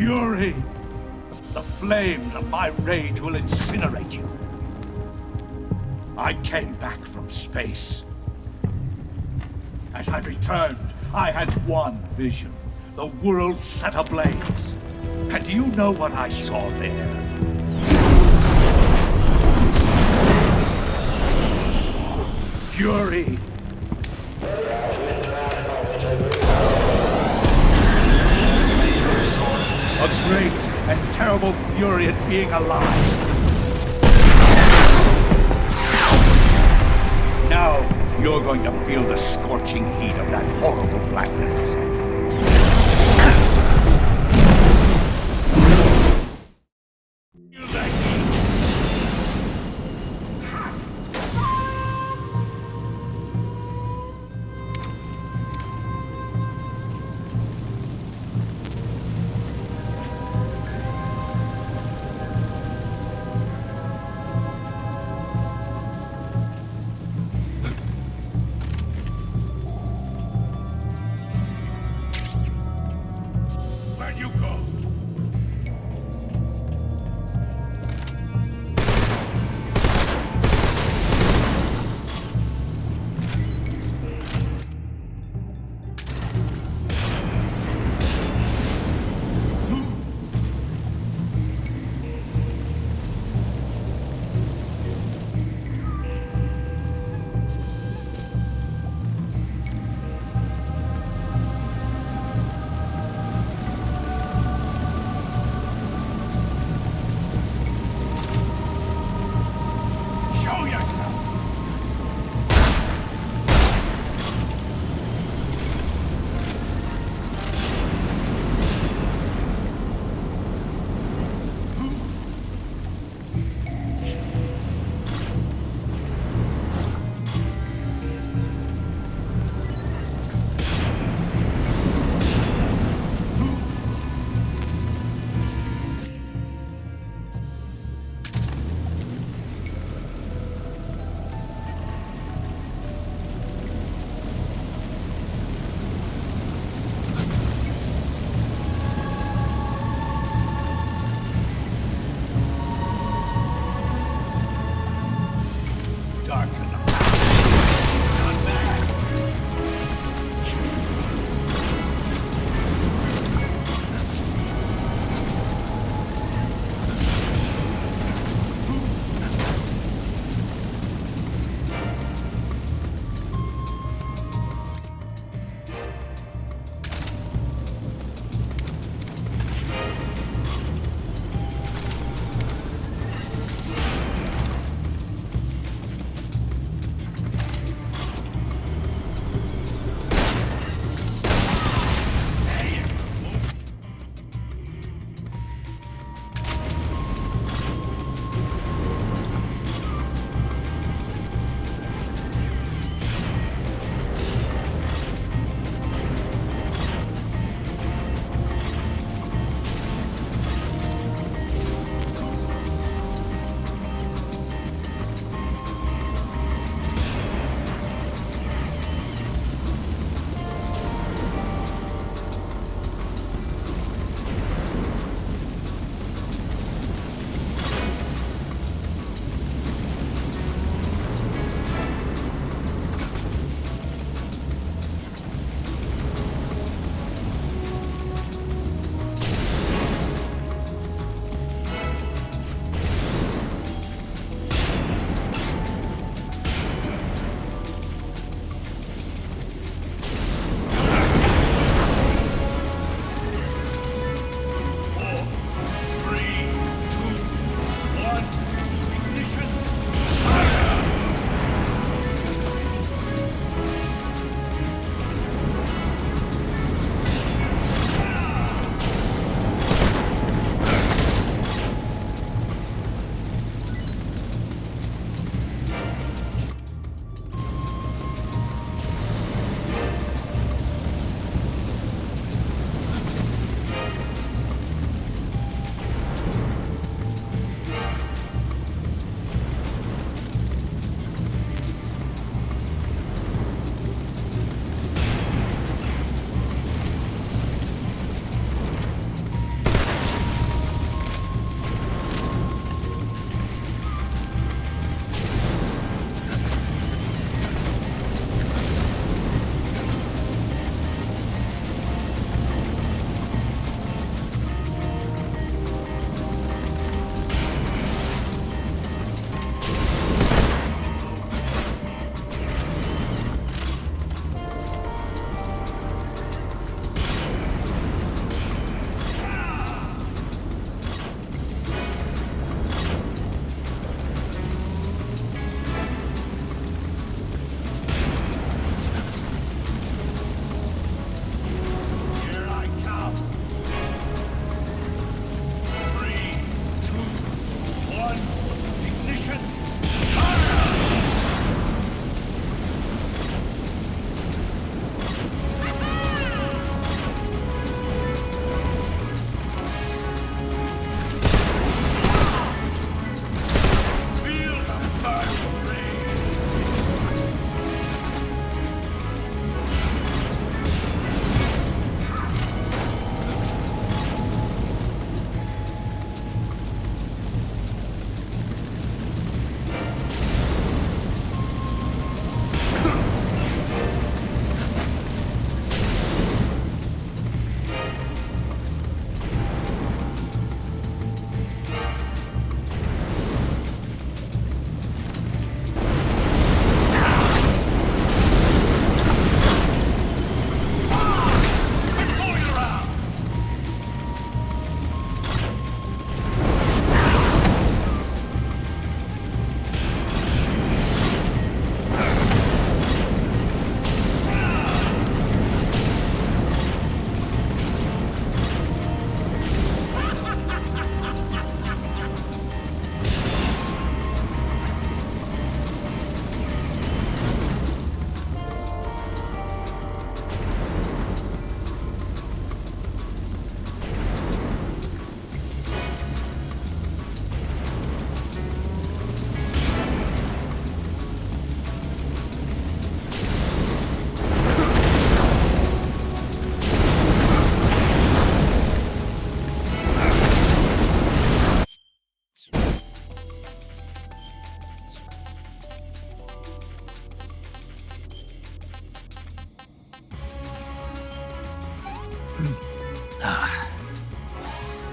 fury! The flames of my rage will incinerate you. I came back from space As I returned, I had one vision. The world set ablaze. And do you know what I saw there? Fury. A great and terrible fury at being alive. Now you're going to feel the scorching heat of that horrible blackness. Feel that heat.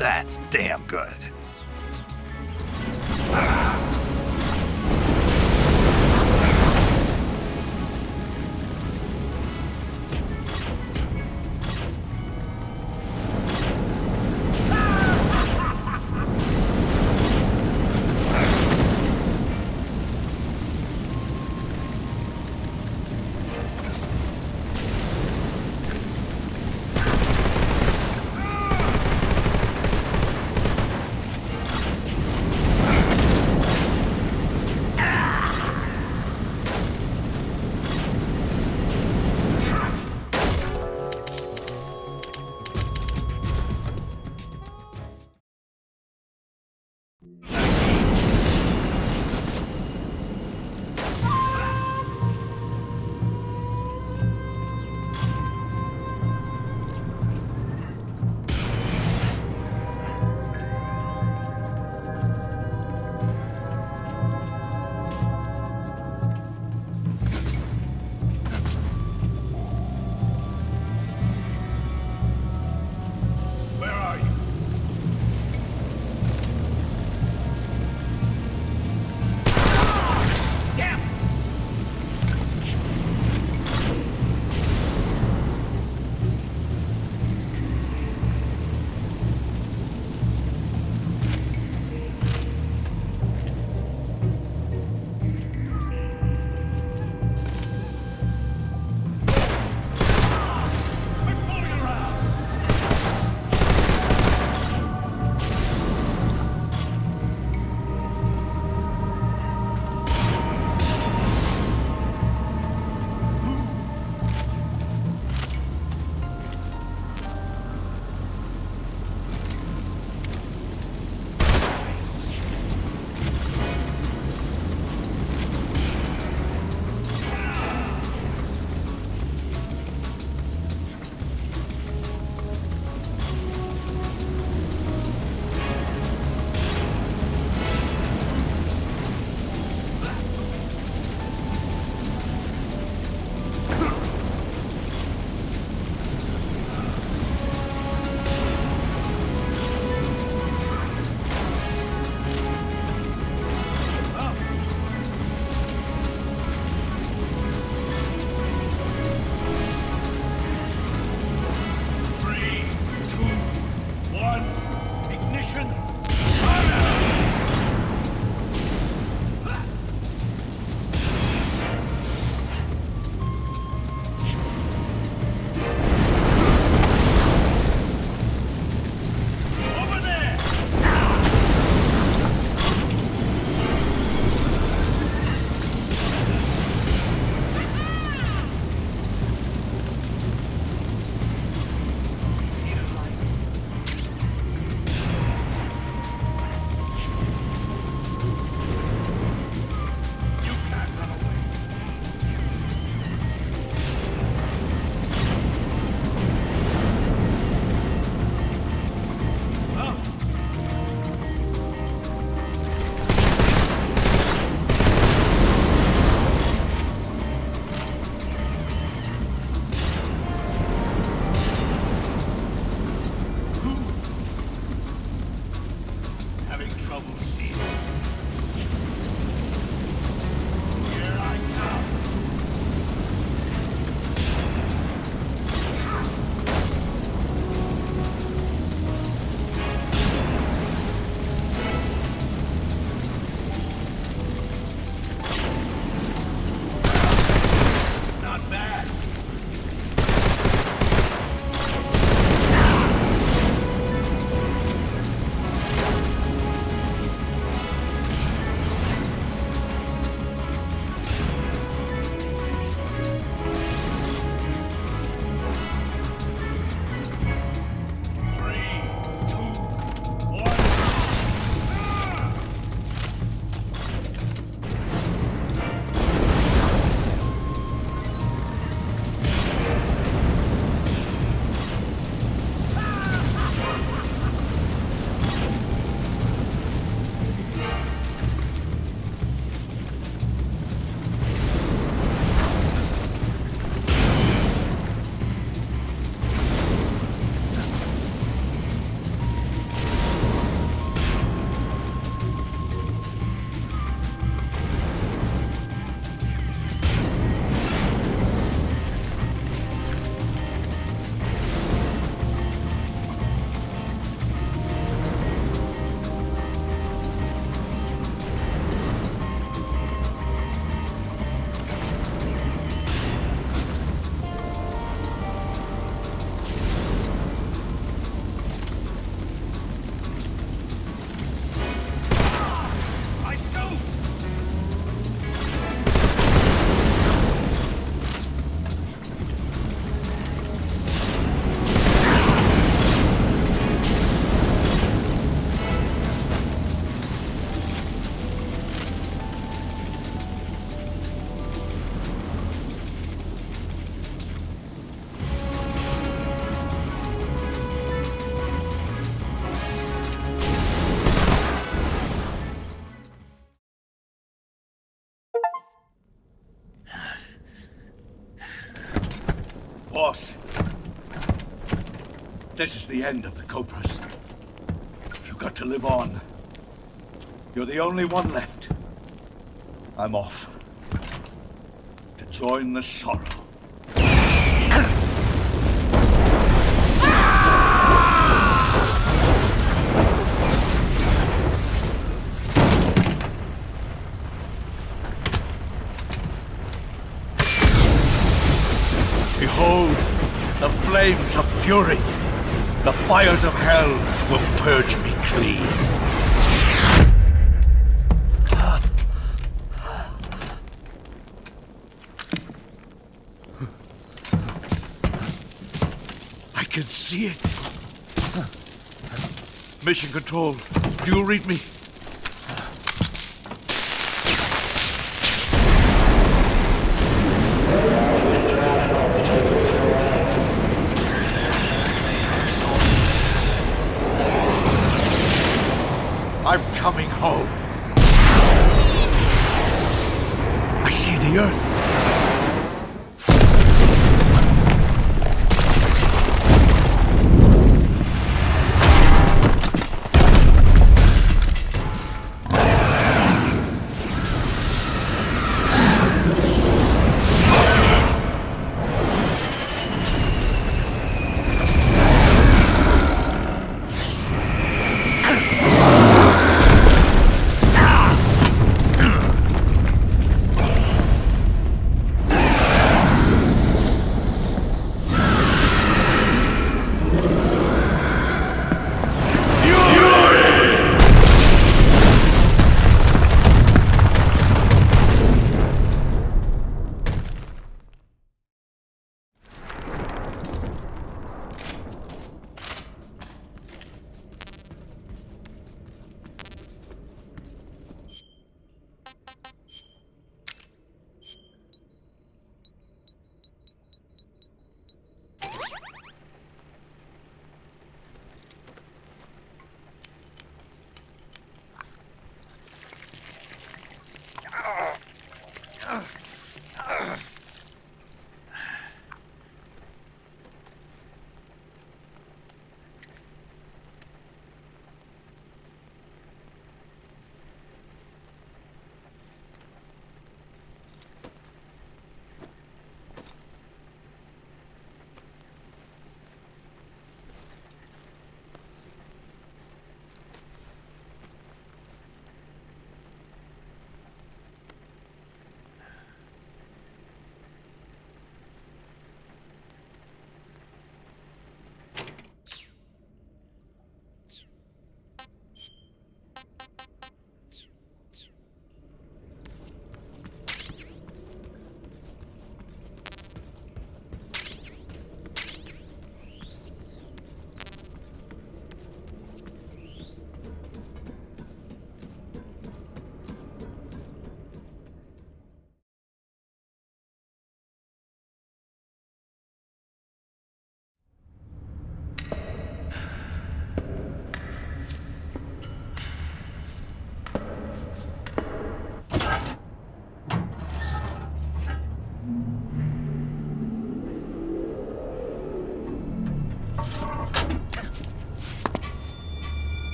That's damn good. Boss, this is the end of the Cobras. You've got to live on. You're the only one left. I'm off to join the sorrow. Behold, the flames of fury. The fires of hell will purge me clean. I can see it. Mission Control, do you read me? I'm coming home. I see the Earth.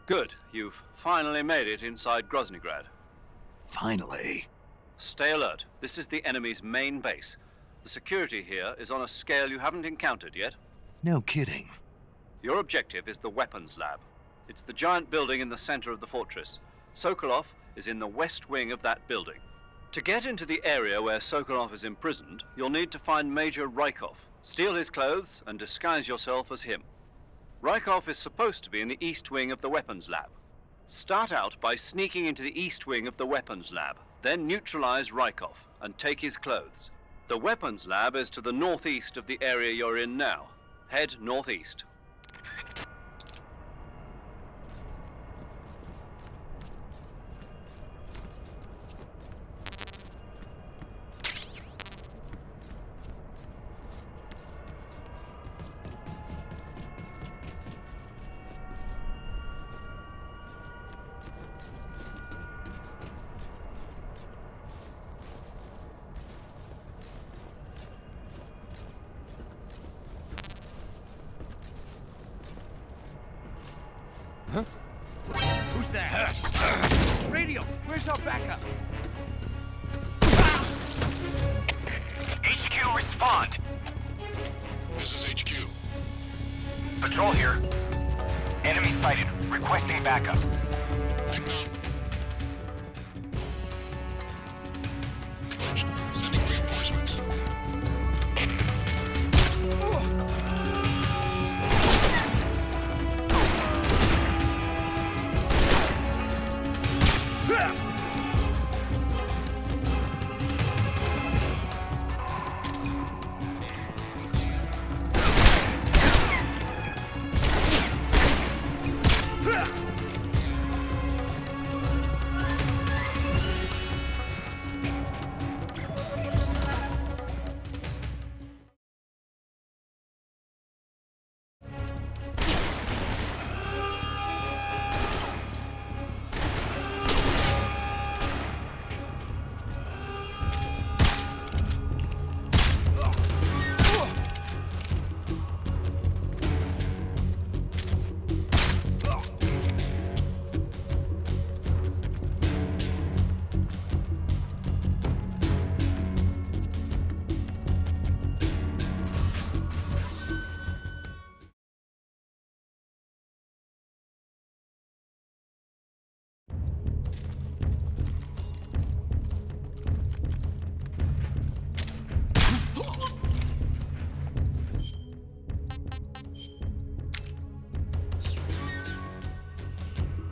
Good. You've finally made it inside Groznygrad. Finally. Stay alert. This is the enemy's main base. The security here is on a scale you haven't encountered yet. No kidding. Your objective is the weapons lab. It's the giant building in the center of the fortress. Sokolov is in the west wing of that building. To get into the area where Sokolov is imprisoned, you'll need to find Major Rykov, steal his clothes, and disguise yourself as him. Rykov is supposed to be in the east wing of the weapons lab. Start out by sneaking into the east wing of the weapons lab, then neutralize Rykov and take his clothes. The weapons lab is to the northeast of the area you're in now. Head northeast. Who's there? Radio, where's our backup? HQ, respond. This is HQ. Patrol here. Enemy sighted. Requesting backup. Sending reinforcements.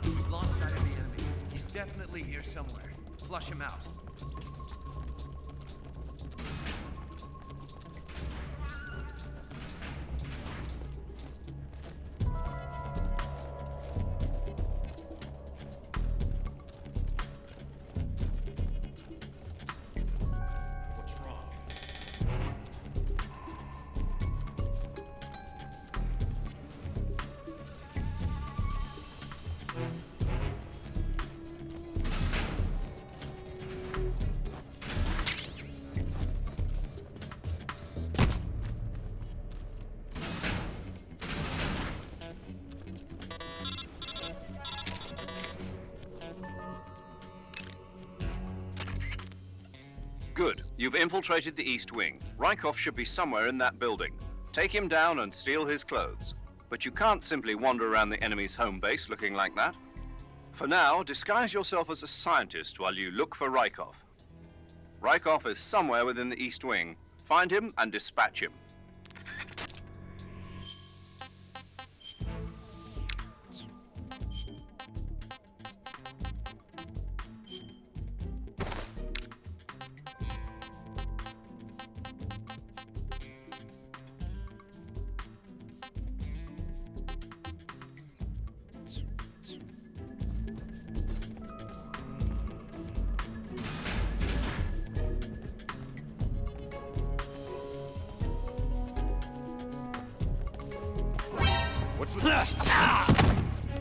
We've lost sight of the enemy. He's definitely here somewhere. Flush him out. What's wrong? Good. You've infiltrated the east wing. Rykov should be somewhere in that building. Take him down and steal his clothes. But you can't simply wander around the enemy's home base looking like that. For now, disguise yourself as a scientist while you look for Rykov. Rykov is somewhere within the east wing. Find him and dispatch him. What's with that?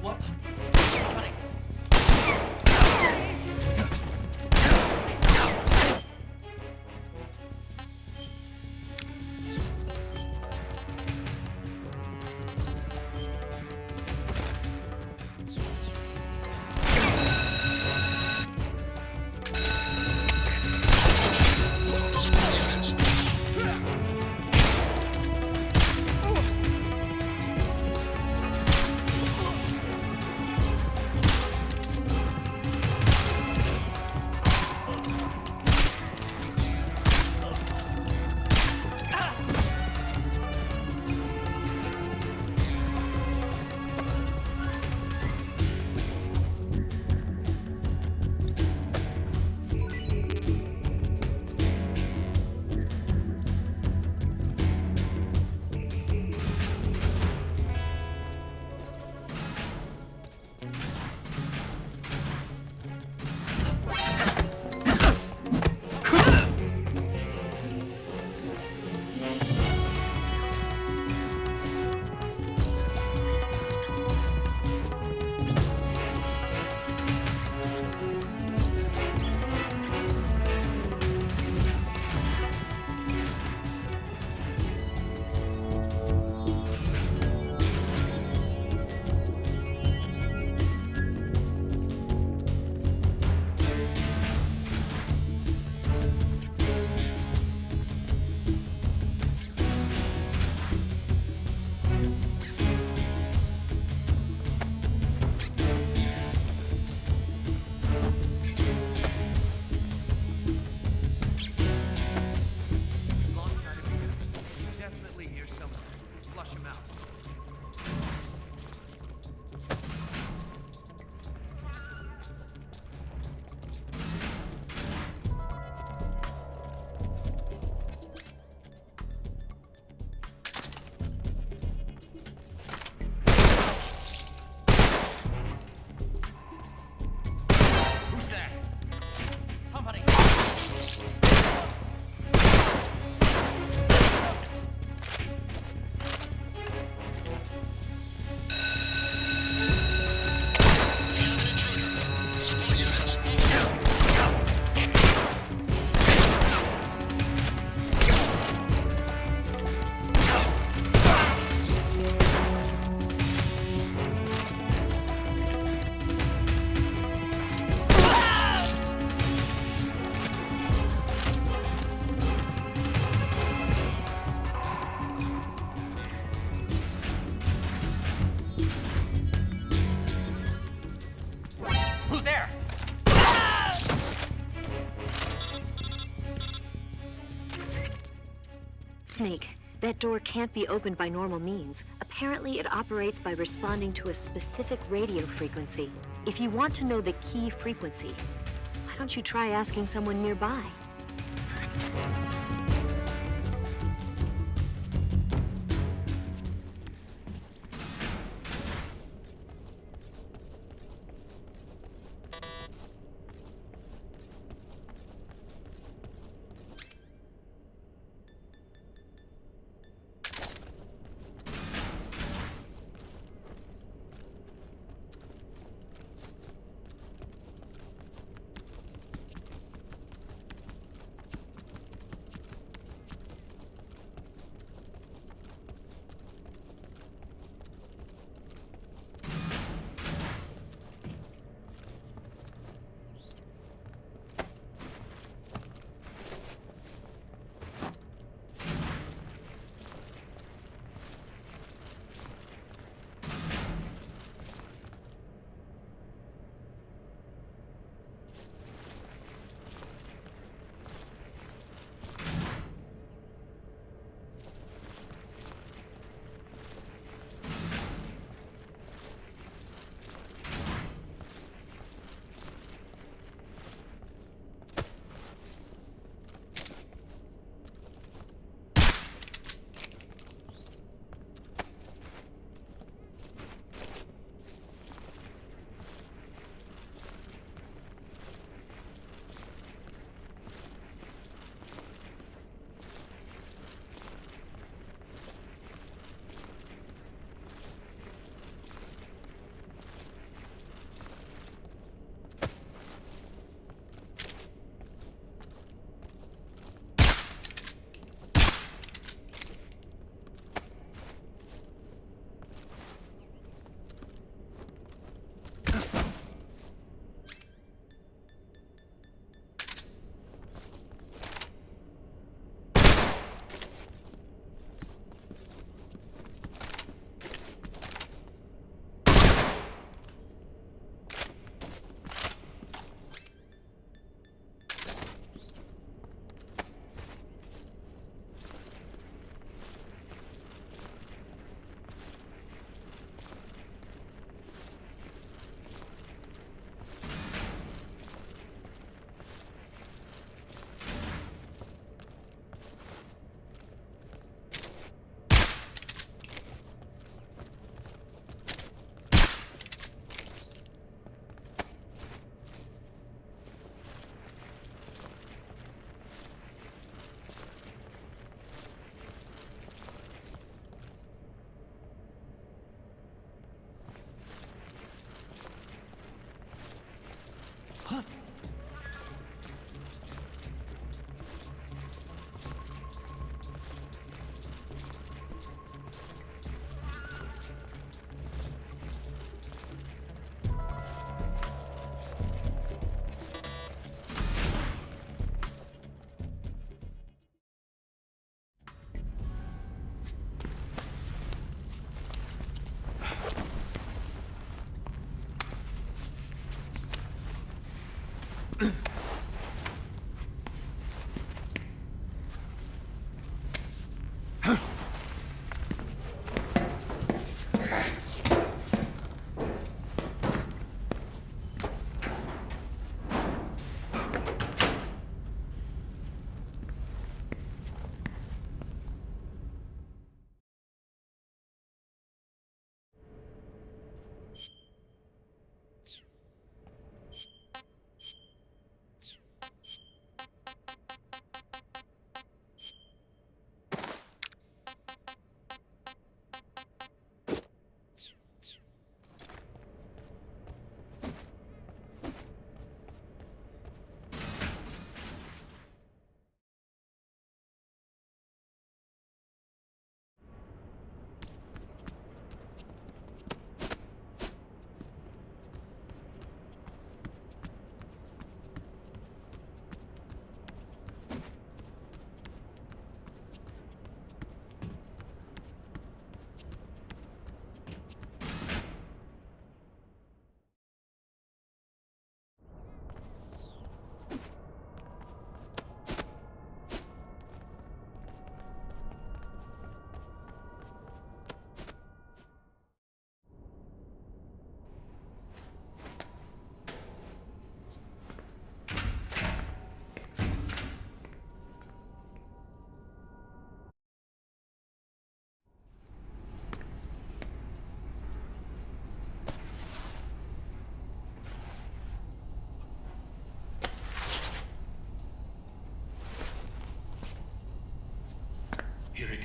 What? Honey. Who's there? Snake, that door can't be opened by normal means. Apparently, it operates by responding to a specific radio frequency. If you want to know the key frequency, why don't you try asking someone nearby?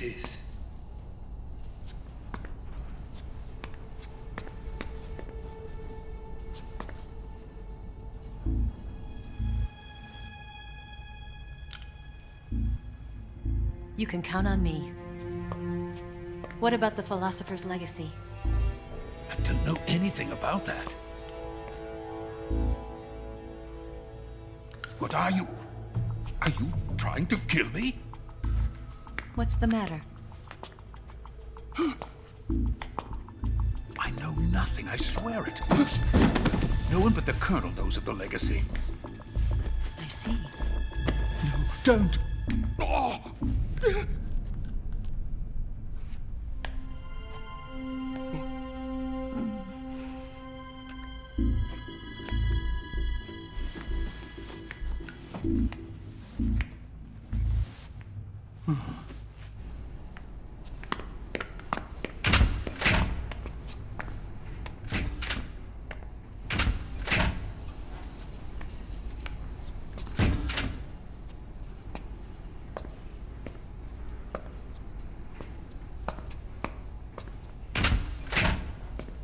is. You can count on me. What about the philosopher's legacy? I don't know anything about that. What are you? Are you trying to kill me? What's the matter? I know nothing, I swear it. No one but the Colonel knows of the legacy. I see. No, don't! Oh.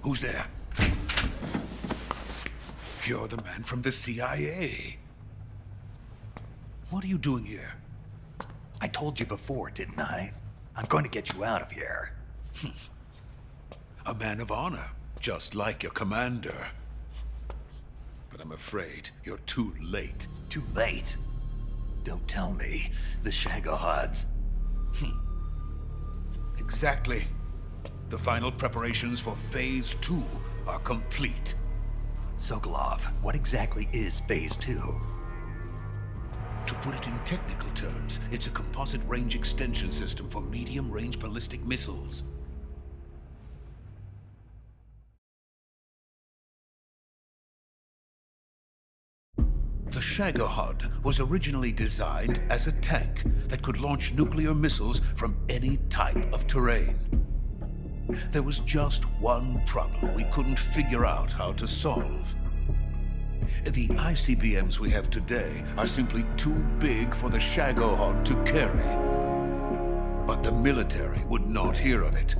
Who's there? You're the man from the CIA. What are you doing here? I told you before, didn't I? I'm going to get you out of here. A man of honor, just like your commander. But I'm afraid you're too late. Too late? Don't tell me. The Shagohods. Exactly. The final preparations for Phase 2 are complete. Sokolov, what exactly is Phase 2? To put it in technical terms, it's a composite range extension system for medium-range ballistic missiles. The Shagohod was originally designed as a tank that could launch nuclear missiles from any type of terrain. There was just one problem we couldn't figure out how to solve. The ICBMs we have today are simply too big for the Shagohod to carry. But the military would not hear of it.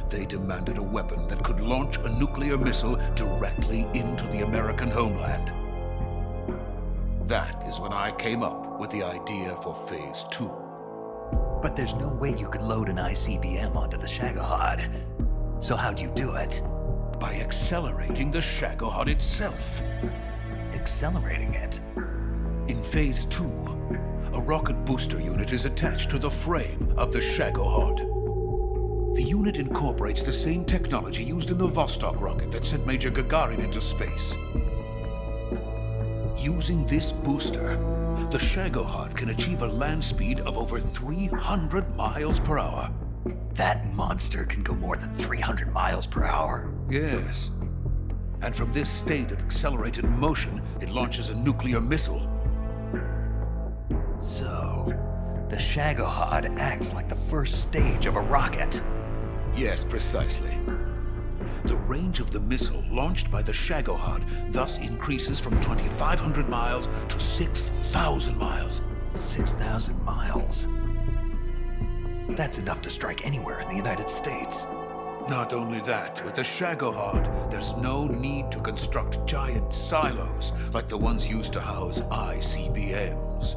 They demanded a weapon that could launch a nuclear missile directly into the American homeland. That is when I came up with the idea for Phase 2. But there's no way you could load an ICBM onto the Shagohod. So how'd you do it? By accelerating the Shagohod itself. Accelerating it? In Phase 2, a rocket booster unit is attached to the frame of the Shagohod. The unit incorporates the same technology used in the Vostok rocket that sent Major Gagarin into space. Using this booster, the Shagohod can achieve a land speed of over 300 miles per hour. That monster can go more than 300 miles per hour? Yes. And from this state of accelerated motion, it launches a nuclear missile. So, the Shagohod acts like the first stage of a rocket. Yes, precisely. The range of the missile launched by the Shagohod thus increases from 2,500 miles to 6,000 miles. 6,000 miles? That's enough to strike anywhere in the United States. Not only that, with the Shagohod, there's no need to construct giant silos like the ones used to house ICBMs.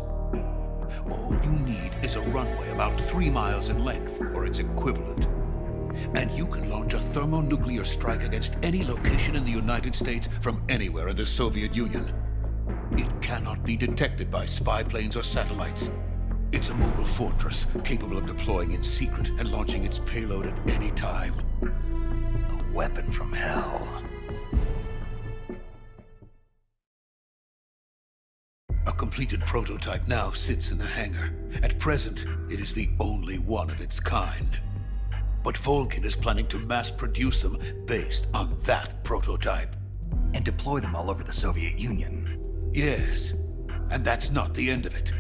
All you need is a runway about 3 miles in length, or its equivalent. And you can launch a thermonuclear strike against any location in the United States from anywhere in the Soviet Union. It cannot be detected by spy planes or satellites. It's a mobile fortress, capable of deploying in secret and launching its payload at any time. A weapon from hell. A completed prototype now sits in the hangar. At present, it is the only one of its kind. But Volkin is planning to mass-produce them based on that prototype. And deploy them all over the Soviet Union. Yes, and that's not the end of it.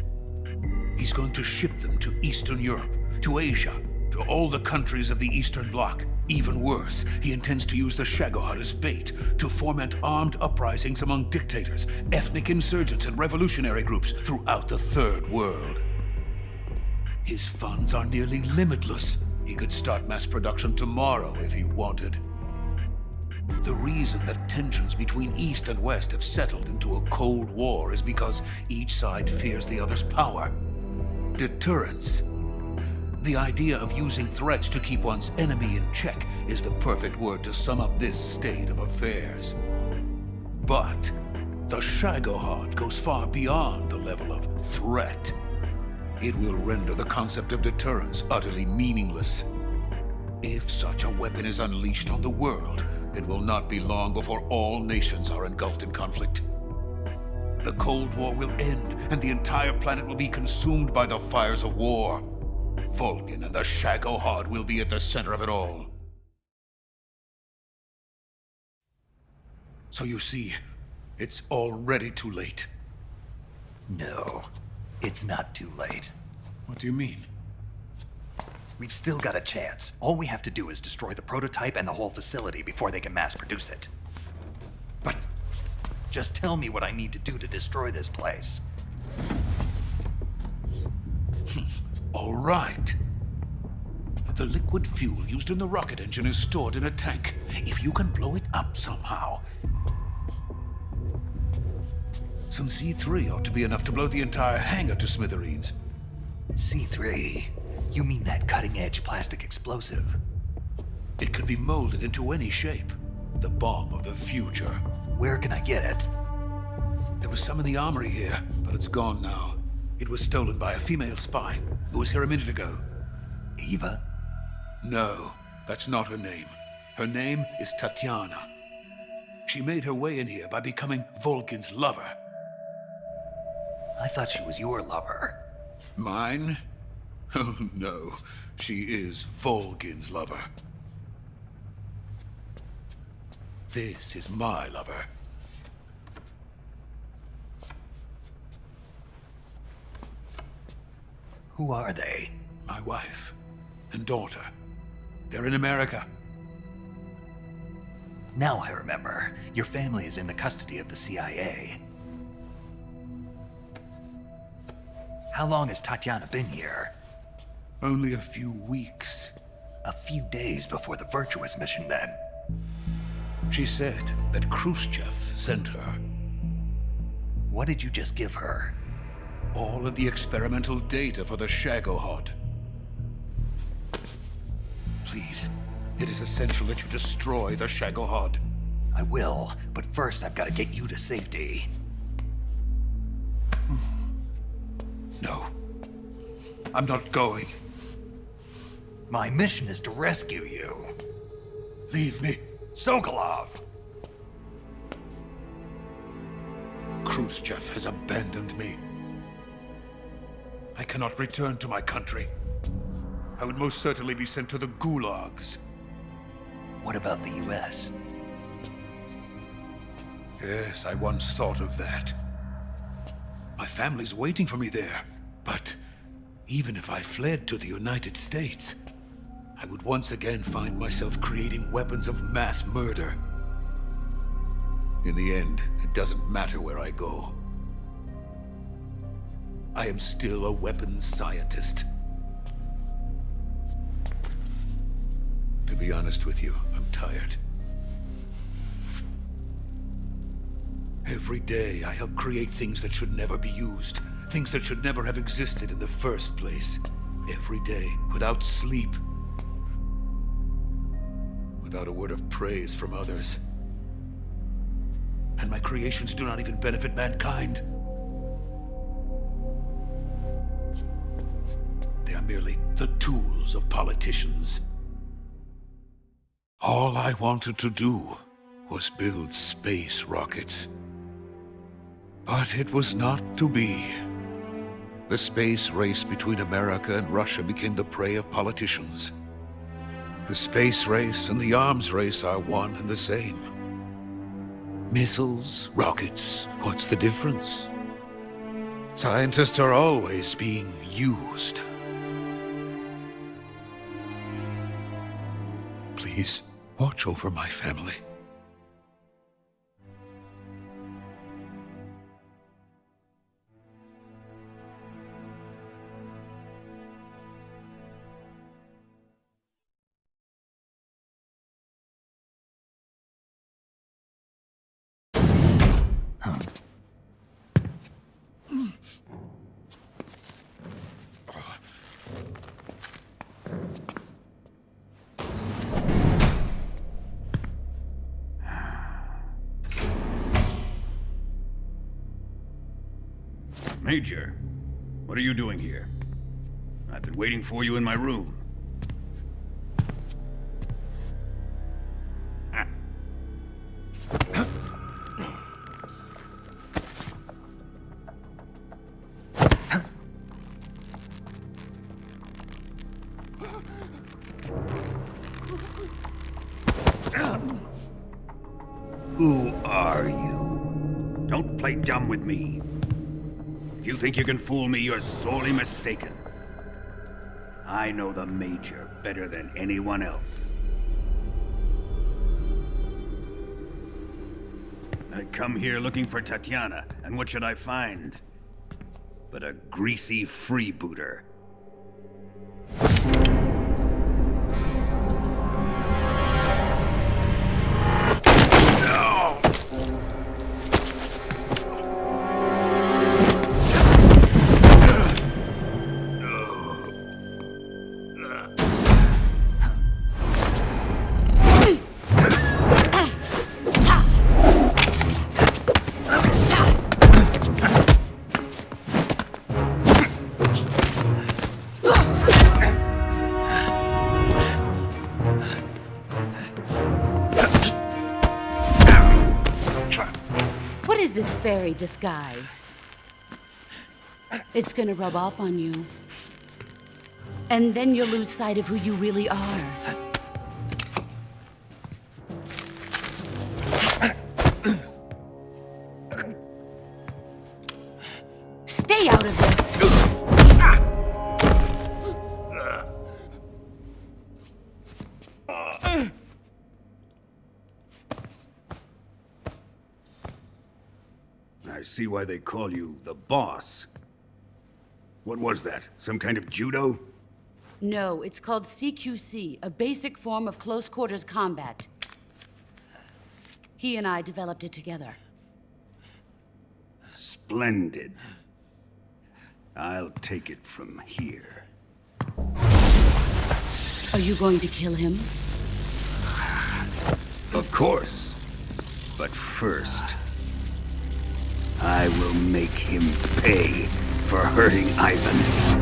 He's going to ship them to Eastern Europe, to Asia, to all the countries of the Eastern Bloc. Even worse, he intends to use the Shagohod as bait to foment armed uprisings among dictators, ethnic insurgents, and revolutionary groups throughout the Third World. His funds are nearly limitless. He could start mass production tomorrow if he wanted. The reason that tensions between East and West have settled into a Cold War is because each side fears the other's power. Deterrence. The idea of using threats to keep one's enemy in check is the perfect word to sum up this state of affairs. But the Shagohod goes far beyond the level of threat. It will render the concept of deterrence utterly meaningless. If such a weapon is unleashed on the world, it will not be long before all nations are engulfed in conflict. The Cold War will end, and the entire planet will be consumed by the fires of war. Vulcan and the Shagohod will be at the center of it all. So you see, it's already too late. No, it's not too late. What do you mean? We've still got a chance. All we have to do is destroy the prototype and the whole facility before they can mass produce it. But just tell me what I need to do to destroy this place. all right. The liquid fuel used in the rocket engine is stored in a tank. If you can blow it up somehow, some C3 ought to be enough to blow the entire hangar to smithereens. C3? You mean that cutting-edge plastic explosive? It could be molded into any shape. The bomb of the future. Where can I get it? There was some in the armory here, but it's gone now. It was stolen by a female spy who was here a minute ago. Eva? No, that's not her name. Her name is Tatiana. She made her way in here by becoming Vulcan's lover. I thought she was your lover. Mine? Oh, no. She is Vulcan's lover. This is my lover. Who are they? My wife and daughter. They're in America. Now I remember. Your family is in the custody of the CIA. How long has Tatiana been here? Only a few weeks. A few days before the Virtuous mission, then. She said that Khrushchev sent her. What did you just give her? All of the experimental data for the Shagohod. Please, it is essential that you destroy the Shagohod. I will, but first I've got to get you to safety. No. I'm not going. My mission is to rescue you. Leave me. Sokolov! Khrushchev has abandoned me. I cannot return to my country. I would most certainly be sent to the gulags. What about the US? Yes, I once thought of that. My family's waiting for me there. But even if I fled to the United States, I would once again find myself creating weapons of mass murder. In the end, it doesn't matter where I go. I am still a weapons scientist. To be honest with you, I'm tired. Every day I help create things that should never be used, things that should never have existed in the first place. Every day, without sleep. Without a word of praise from others. And my creations do not even benefit mankind. They are merely the tools of politicians. All I wanted to do was build space rockets. But it was not to be. The space race between America and Russia became the prey of politicians. The space race and the arms race are one and the same. Missiles, rockets, what's the difference? Scientists are always being used. Please, watch over my family. Major, what are you doing here? I've been waiting for you in my room. Who are you? Don't play dumb with me. If you think you can fool me, you're sorely mistaken. I know the Major better than anyone else. I come here looking for Tatiana, and what should I find? But a greasy freebooter. This fairy disguise. It's gonna rub off on you. And then you'll lose sight of who you really are. Stay out of this! I see why they call you the boss. What was that? Some kind of judo? No, it's called CQC, a basic form of close quarters combat. He and I developed it together. Splendid. I'll take it from here. Are you going to kill him? Of course. But first, I will make him pay for hurting Ivan.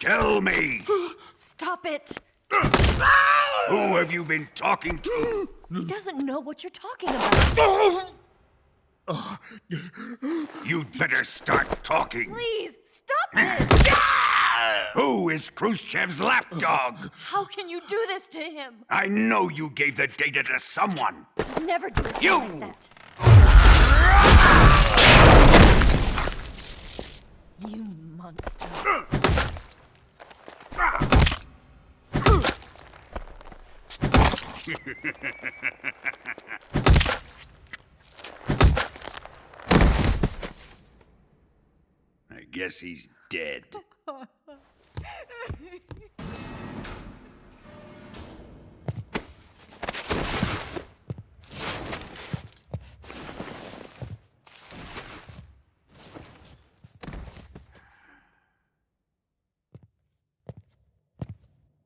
Tell me! Stop it! Who have you been talking to? He doesn't know what you're talking about. You'd better start talking. Please, stop this! Who is Khrushchev's lapdog. How can you do this to him? I know you gave the data to someone. Never do it You! like that. You monster. I guess he's dead.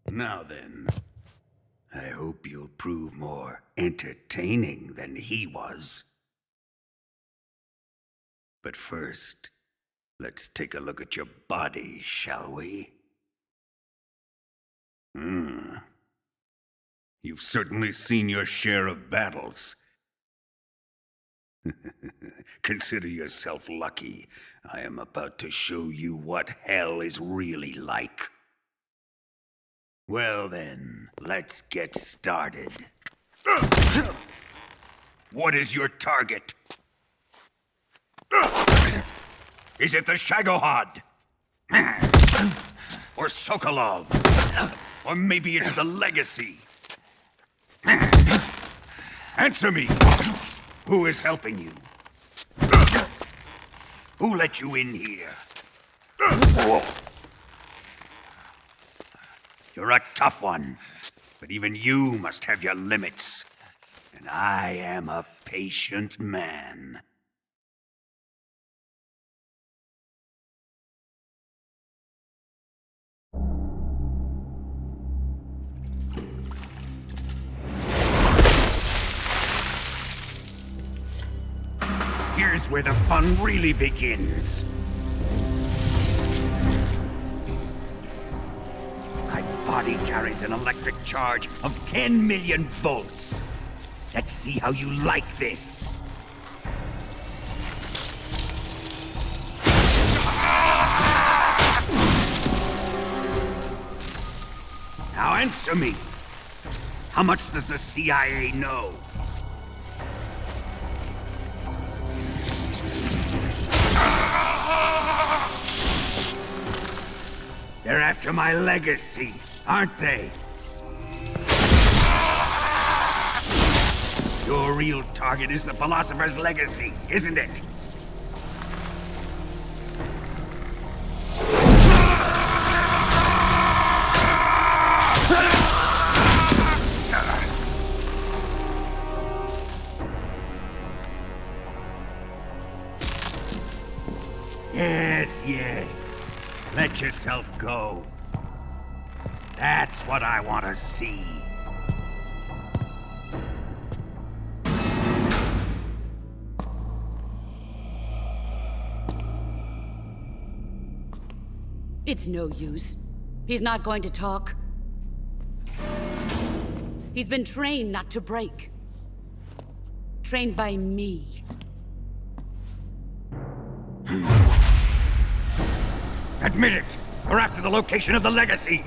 Now then, I hope you'll prove more entertaining than he was. But first, let's take a look at your body, shall we? You've certainly seen your share of battles. Consider yourself lucky. I am about to show you what hell is really like. Well then, let's get started. What is your target? Is it the Shagohod? Or Sokolov? Or maybe it's the Legacy? Answer me! Who is helping you? Who let you in here? You're a tough one, but even you must have your limits. And I am a patient man. Here's where the fun really begins. My body carries an electric charge of 10 million volts. Let's see how you like this. Now answer me. How much does the CIA know? They're after my legacy, aren't they? Your real target is the Philosopher's Legacy, isn't it? Yes. Let yourself go. That's what I want to see. It's no use. He's not going to talk. He's been trained not to break. Trained by me. Admit it! We're after the location of the Legacy!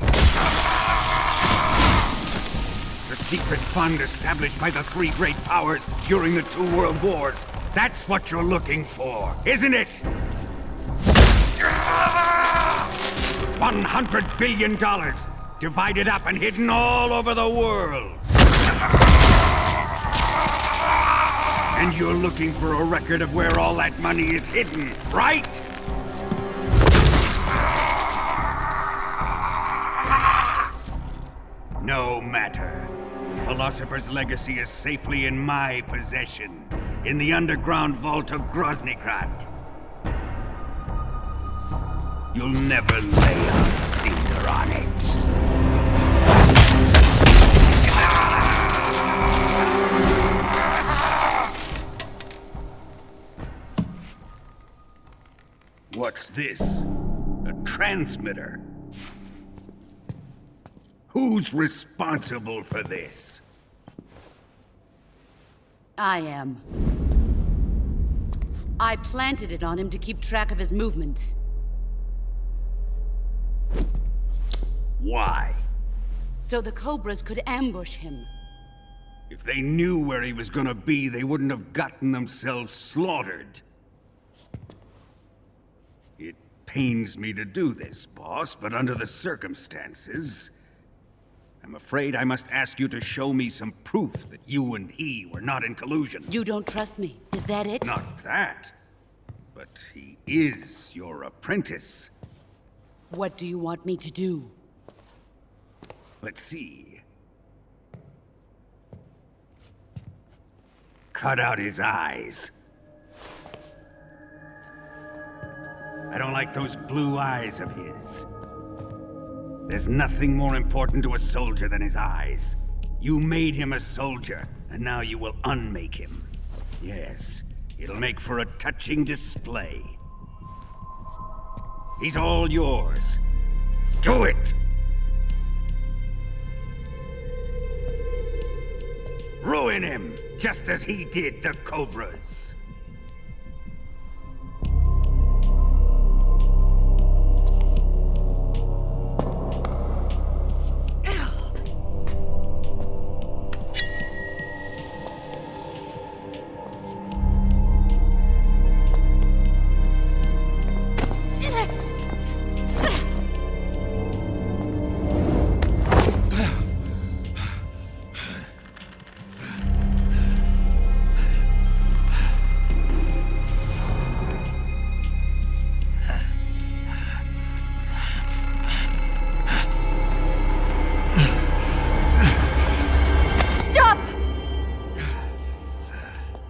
The secret fund established by the three great powers during the 2 world wars. That's what you're looking for, isn't it? $100 billion, divided up and hidden all over the world. And you're looking for a record of where all that money is hidden, right? No matter. The Philosopher's Legacy is safely in my possession, in the underground vault of Groznygrad. You'll never lay a finger on it. What's this? A transmitter? Who's responsible for this? I am. I planted it on him to keep track of his movements. Why? So the Cobras could ambush him. If they knew where he was gonna be, they wouldn't have gotten themselves slaughtered. It pains me to do this, boss, but under the circumstances, I'm afraid I must ask you to show me some proof that you and he were not in collusion. You don't trust me, is that it? Not that. But he is your apprentice. What do you want me to do? Let's see. Cut out his eyes. I don't like those blue eyes of his. There's nothing more important to a soldier than his eyes. You made him a soldier, and now you will unmake him. Yes, it'll make for a touching display. He's all yours. Do it! Ruin him, just as he did the Cobras.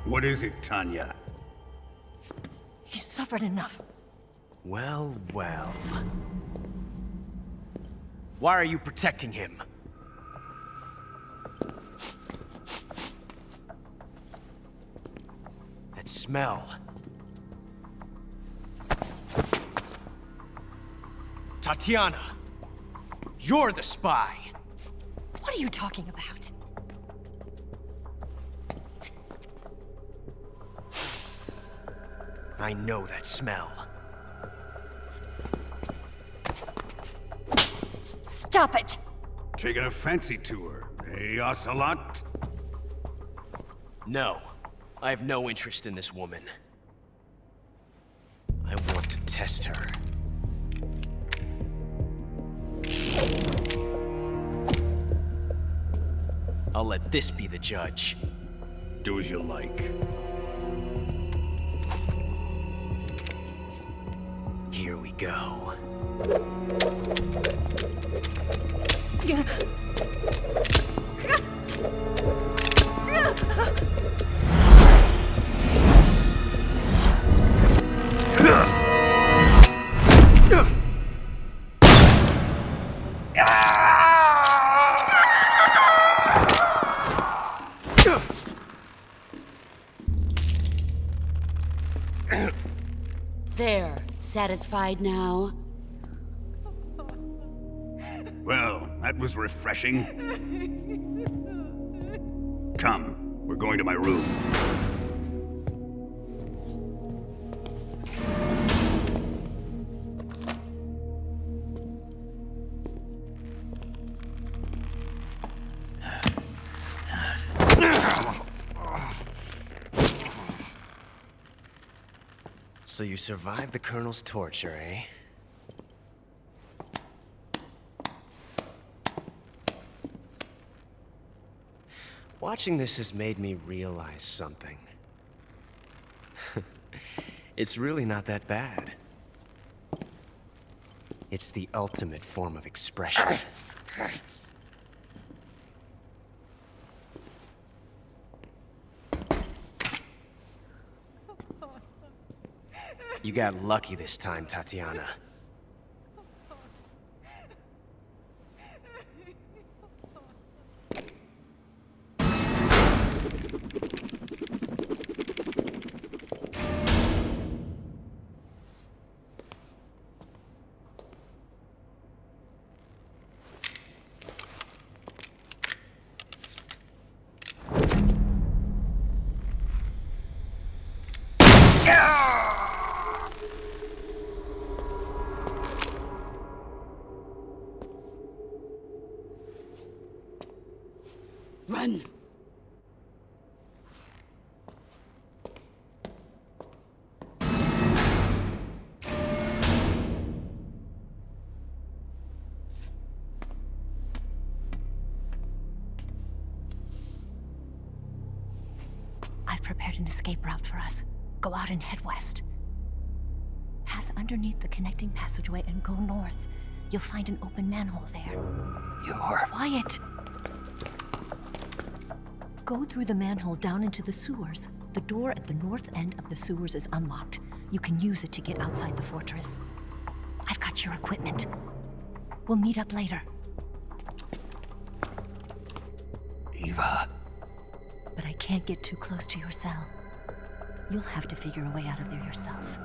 What is it, Tanya? He's suffered enough. Well, well. Why are you protecting him? That smell. Tatiana! You're the spy! What are you talking about? I know that smell. Stop it! Taking a fancy to her, eh, Ocelot? No. I have no interest in this woman. I want to test her. I'll let this be the judge. Do as you like. Here we go. There, satisfied now? Well, that was refreshing. Come, we're going to my room. So you survived the Colonel's torture, eh? Watching this has made me realize something. It's really not that bad. It's the ultimate form of expression. You got lucky this time, Tatiana. Run! I've prepared an escape route for us. Go out and head west. Pass underneath the connecting passageway and go north. You'll find an open manhole there. You're... Quiet! Go through the manhole down into the sewers. The door at the north end of the sewers is unlocked. You can use it to get outside the fortress. I've got your equipment. We'll meet up later. Eva... But I can't get too close to your cell. You'll have to figure a way out of there yourself.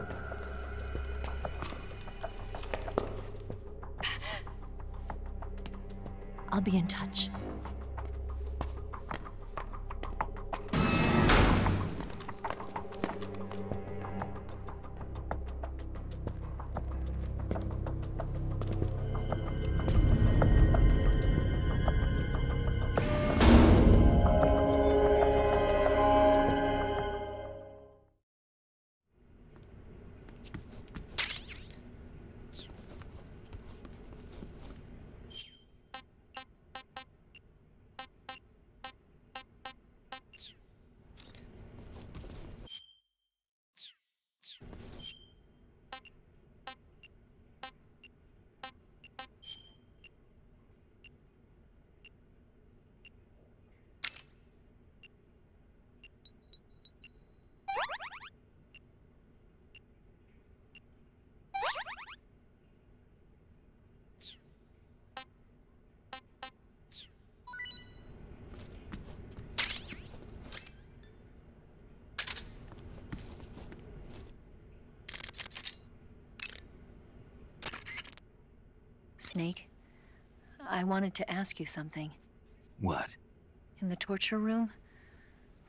I'll be in touch. Snake, I wanted to ask you something. What? In the torture room,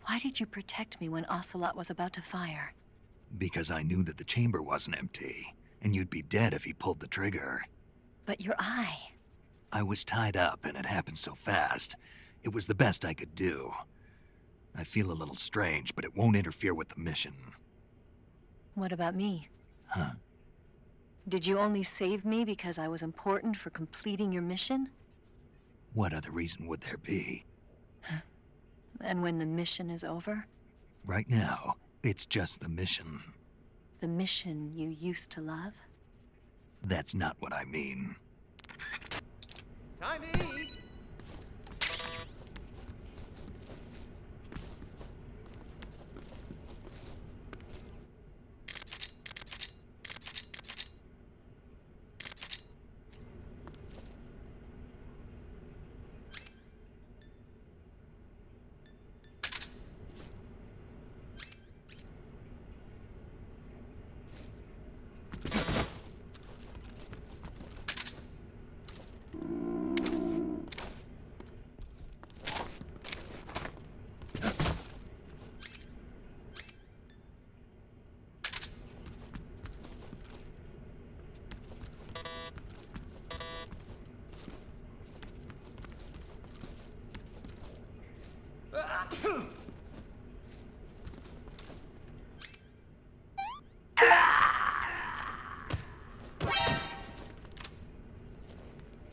why did you protect me when Ocelot was about to fire? Because I knew that the chamber wasn't empty, and you'd be dead if he pulled the trigger. But your eye... I was tied up, and it happened so fast. It was the best I could do. I feel a little strange, but it won't interfere with the mission. What about me? Huh? Did you only save me because I was important for completing your mission? What other reason would there be? And when the mission is over? Right now, it's just the mission. The mission you used to love? That's not what I mean. Time to eat!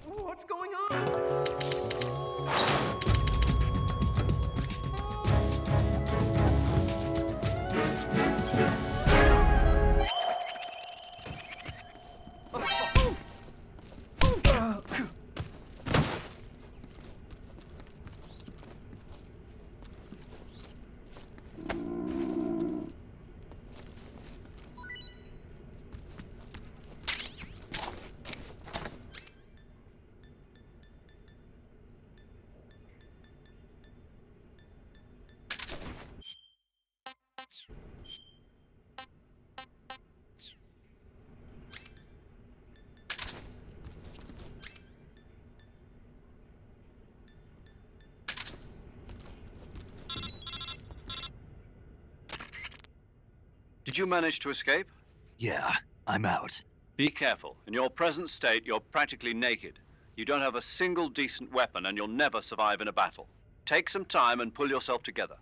What's going on? Did you manage to escape? Yeah, I'm out. Be careful. In your present state, you're practically naked. You don't have a single decent weapon, and you'll never survive in a battle. Take some time and pull yourself together.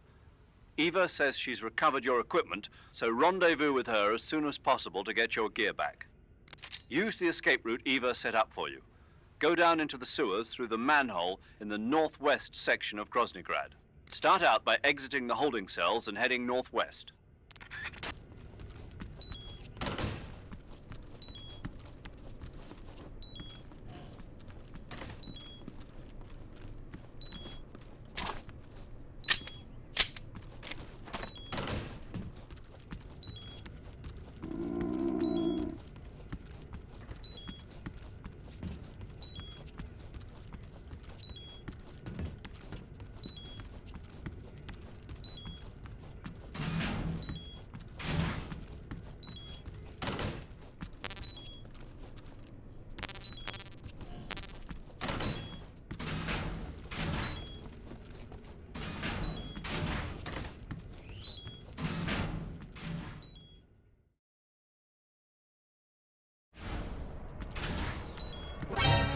Eva says she's recovered your equipment, so rendezvous with her as soon as possible to get your gear back. Use the escape route Eva set up for you. Go down into the sewers through the manhole in the northwest section of Groznygrad. Start out by exiting the holding cells and heading northwest.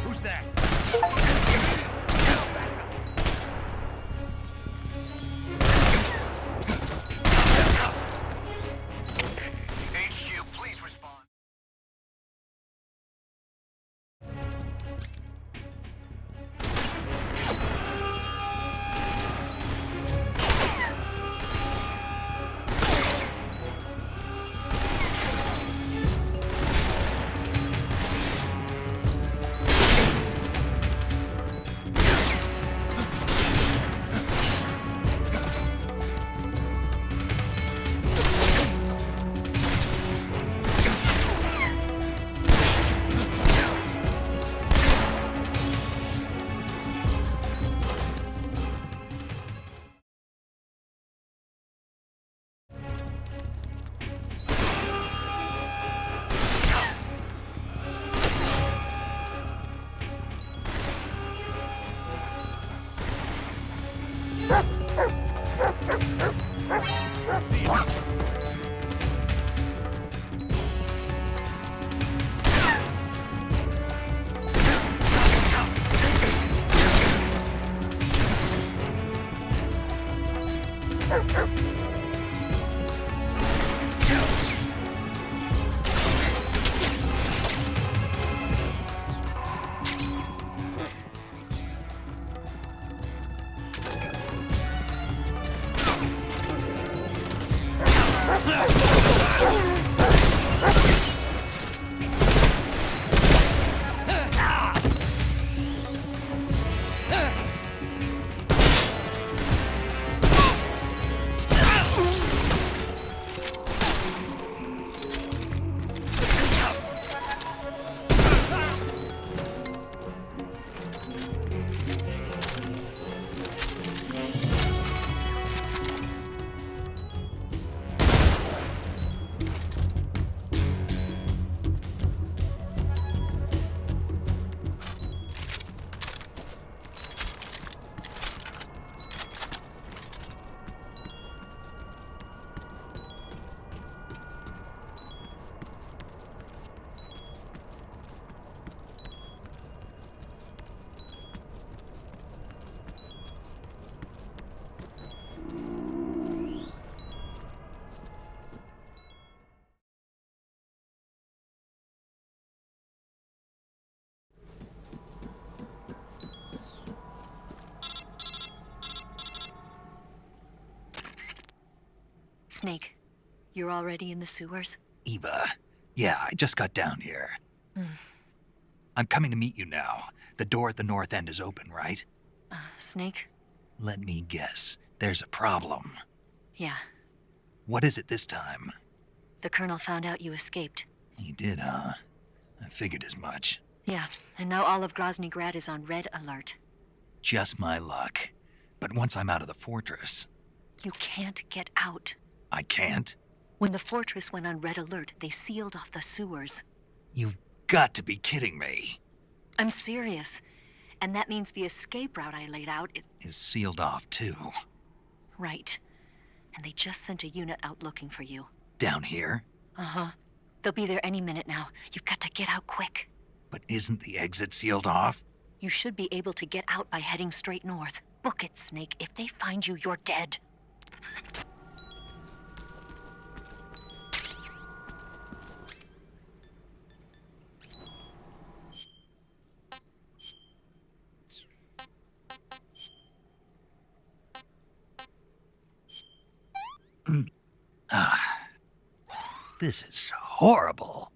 Who's that? HQ, please respond. Snake, you're already in the sewers? Eva. Yeah, I just got down here. I'm coming to meet you now. The door at the north end is open, right? Snake? Let me guess. There's a problem. Yeah. What is it this time? The Colonel found out you escaped. He did, huh? I figured as much. Yeah, and now all of Groznygrad is on red alert. Just my luck. But once I'm out of the fortress... You can't get out. I can't? When the fortress went on red alert, they sealed off the sewers. You've got to be kidding me. I'm serious. And that means the escape route I laid out is sealed off, too. Right. And they just sent a unit out looking for you. Down here? Uh-huh. They'll be there any minute now. You've got to get out quick. But isn't the exit sealed off? You should be able to get out by heading straight north. Book it, Snake. If they find you, you're dead. This is horrible.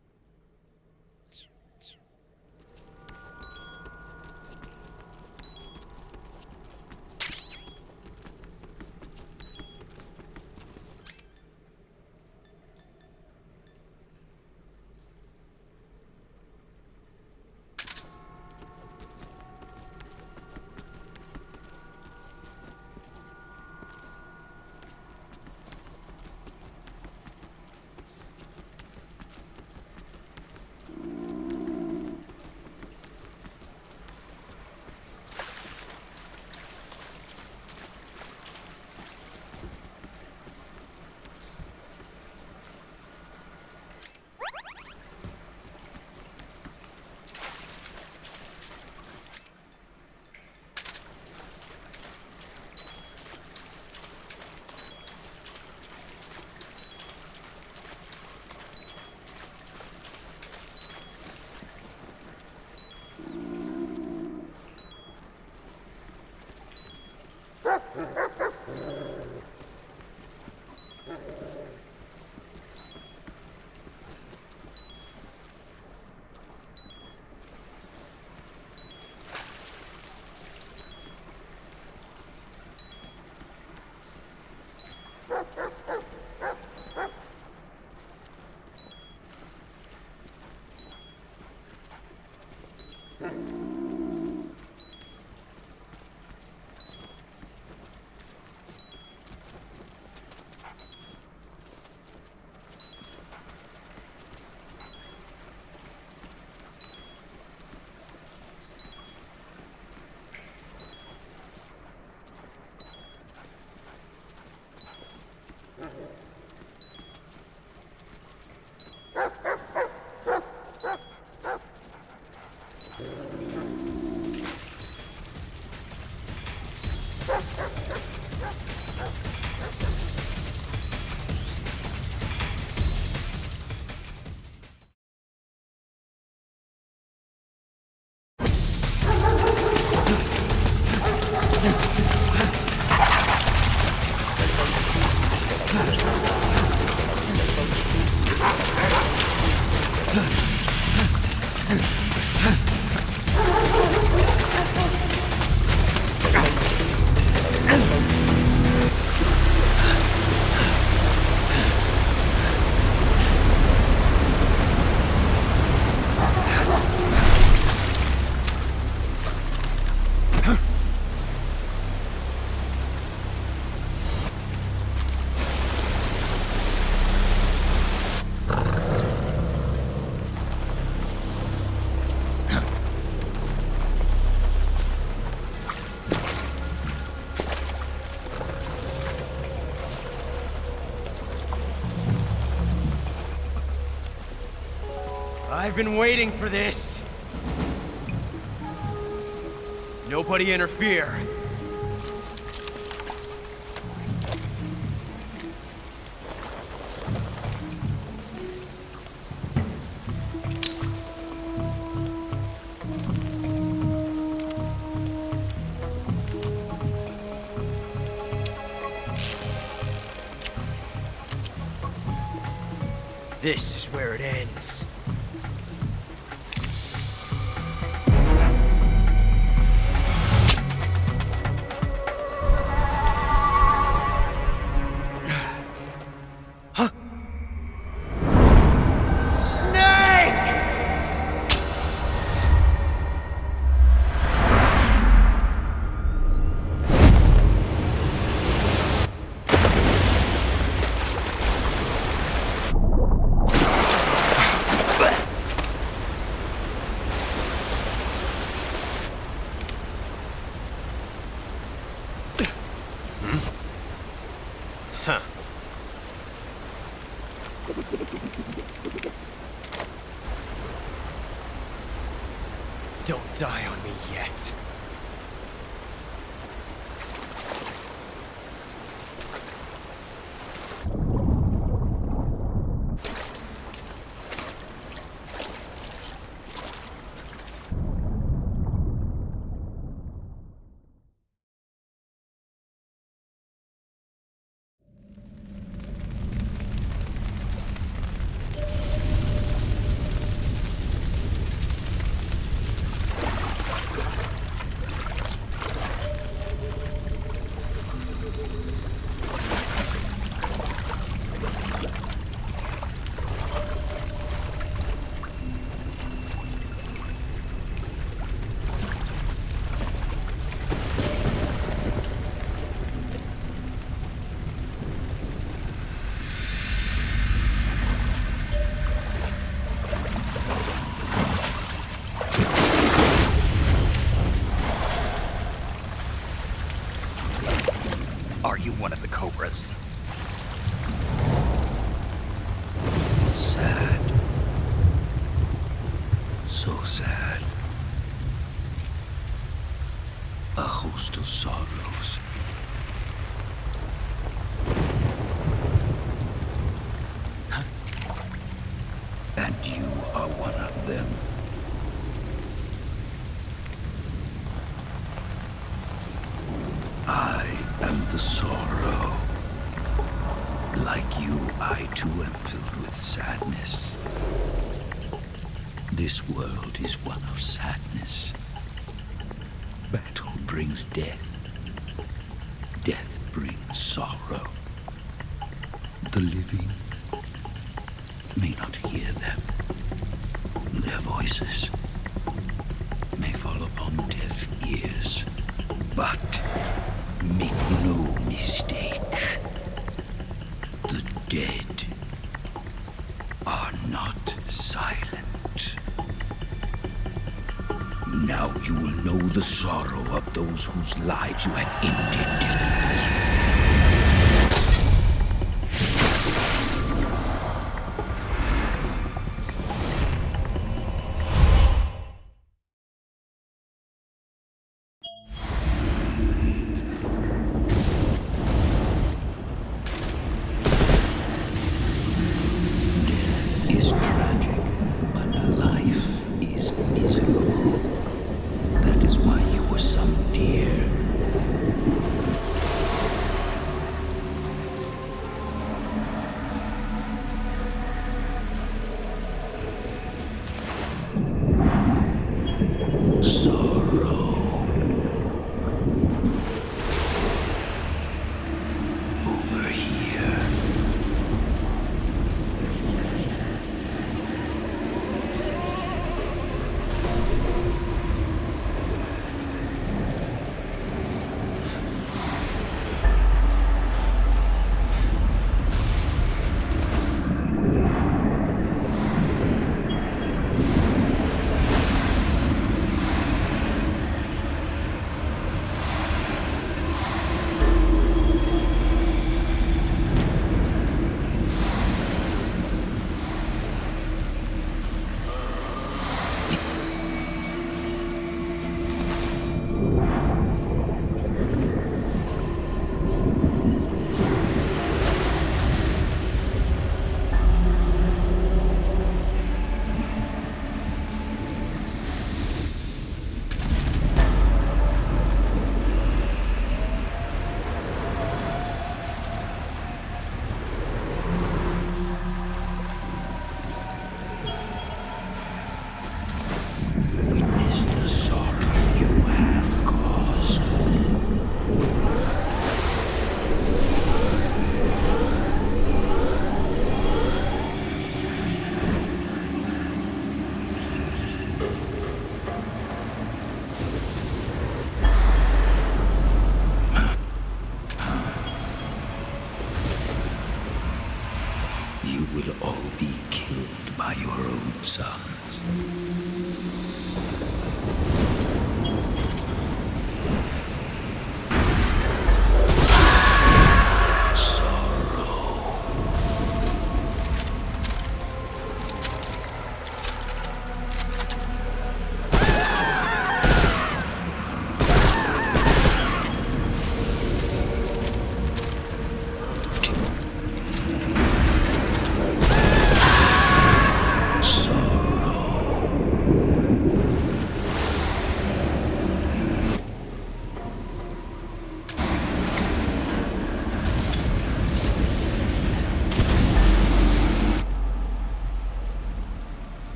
I've been waiting for this. Nobody interfere. This is where it ends. Don't die on me yet. a host of sorrows. And you are one of them. I am the sorrow. Like you, I too am filled with sadness. This world is one of sadness. Battle brings death. Death brings sorrow. The living may not hear them. Their voices may fall upon deaf ears. But make no mistake, the dead are not silent. Now you will know the sorrow of those whose lives you have ended.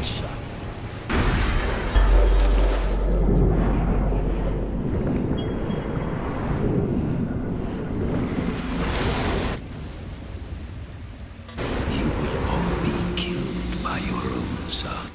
son. You will all be killed by your own son.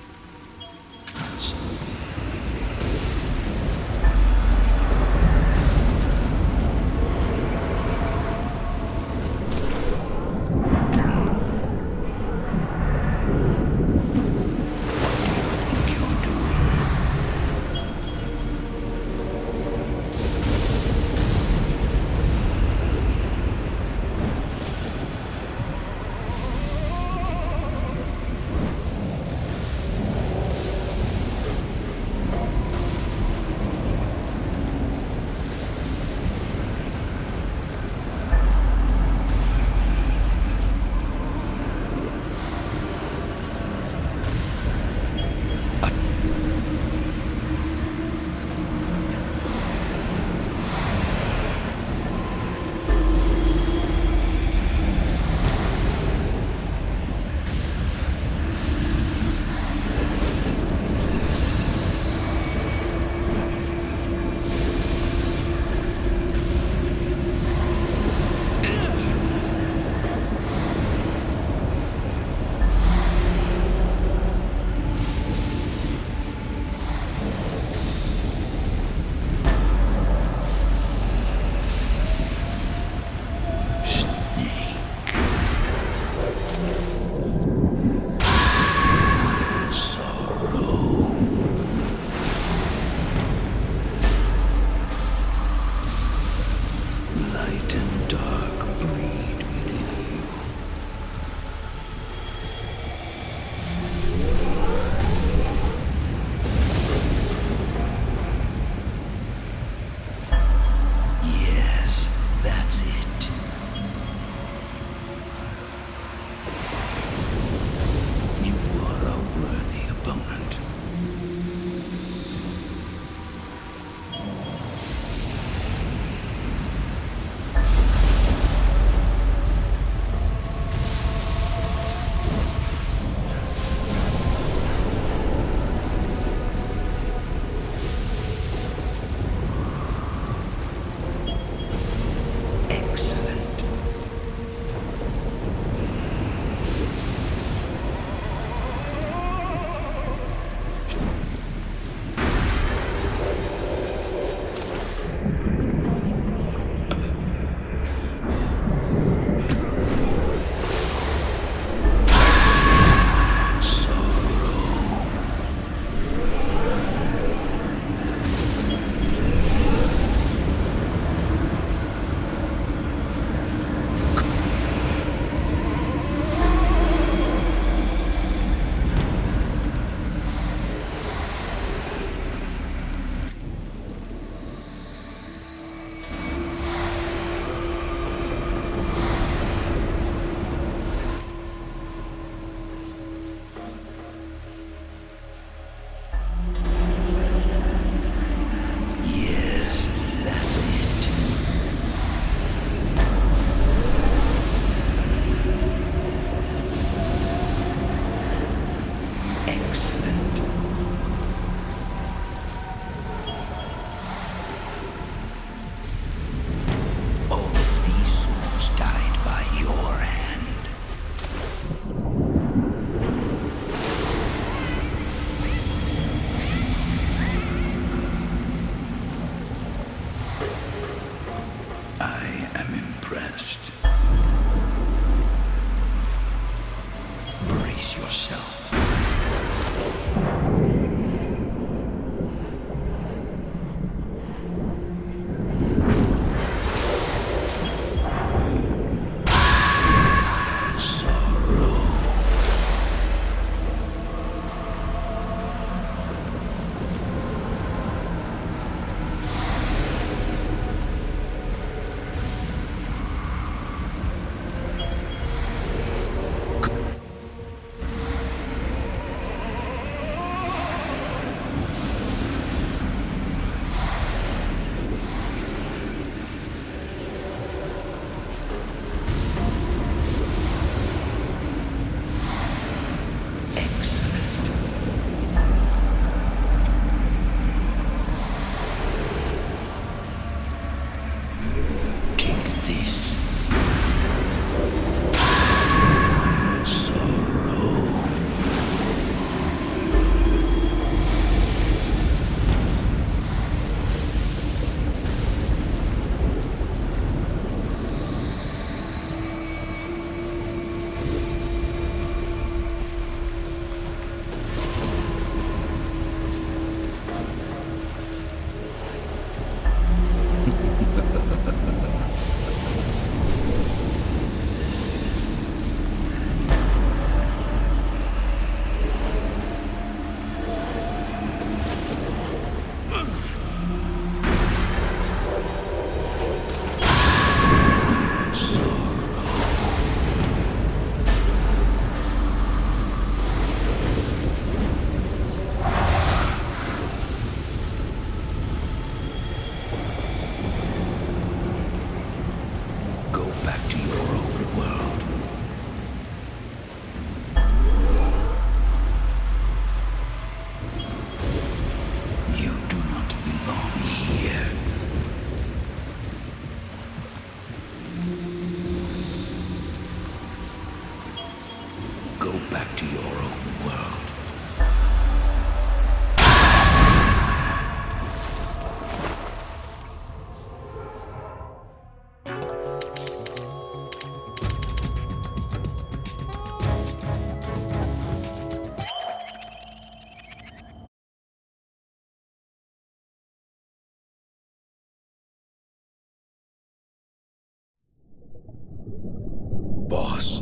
Boss,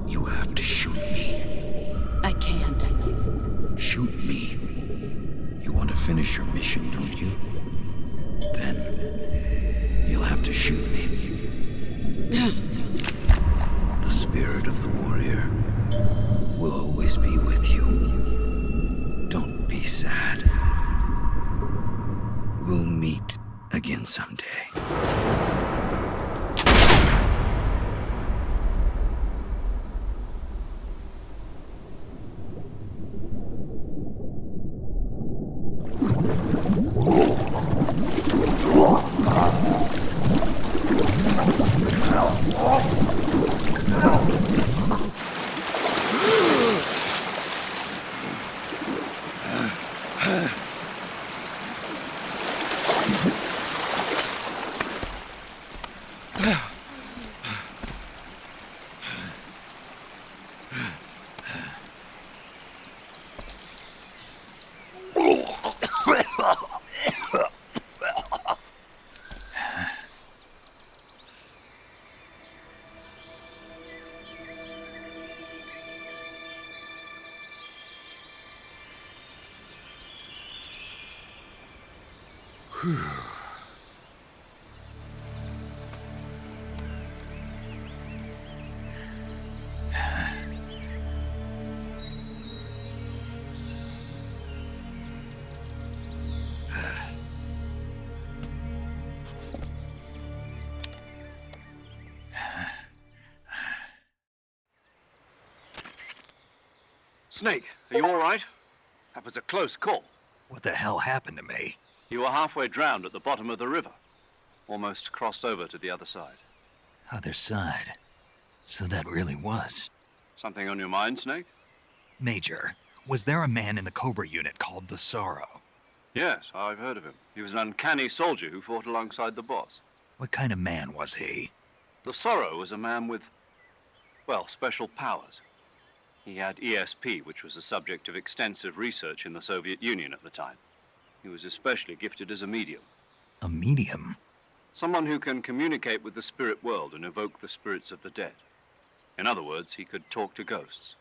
you have to shoot me. I can't. Shoot me. You want to finish your mission, don't you? Then you'll have to shoot me. The spirit of the warrior will always be with you. Don't be sad. We'll meet again someday. Snake, are you all right? That was a close call. What the hell happened to me? You were halfway drowned at the bottom of the river. Almost crossed over to the other side. Other side? So that really was. Something on your mind, Snake? Major, was there a man in the Cobra unit called the Sorrow? Yes, I've heard of him. He was an uncanny soldier who fought alongside the boss. What kind of man was he? The Sorrow was a man with, well, special powers. He had ESP, which was the subject of extensive research in the Soviet Union at the time. He was especially gifted as a medium. A medium? Someone who can communicate with the spirit world and evoke the spirits of the dead. In other words, he could talk to ghosts.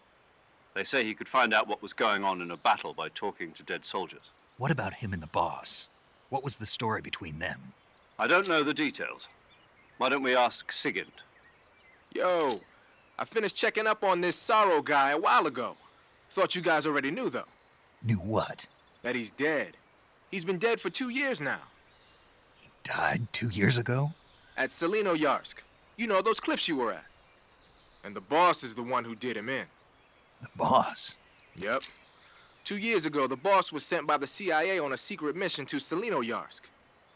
They say he could find out what was going on in a battle by talking to dead soldiers. What about him and the boss? What was the story between them? I don't know the details. Why don't we ask Sigint? Yo, I finished checking up on this Sorrow guy a while ago. Thought you guys already knew, though. Knew what? That he's dead. He's been dead for 2 years now. He died 2 years ago? At Selino-Yarsk. You know, those cliffs you were at. And the boss is the one who did him in. The boss? Yep. 2 years ago, the boss was sent by the CIA on a secret mission to Selino-Yarsk.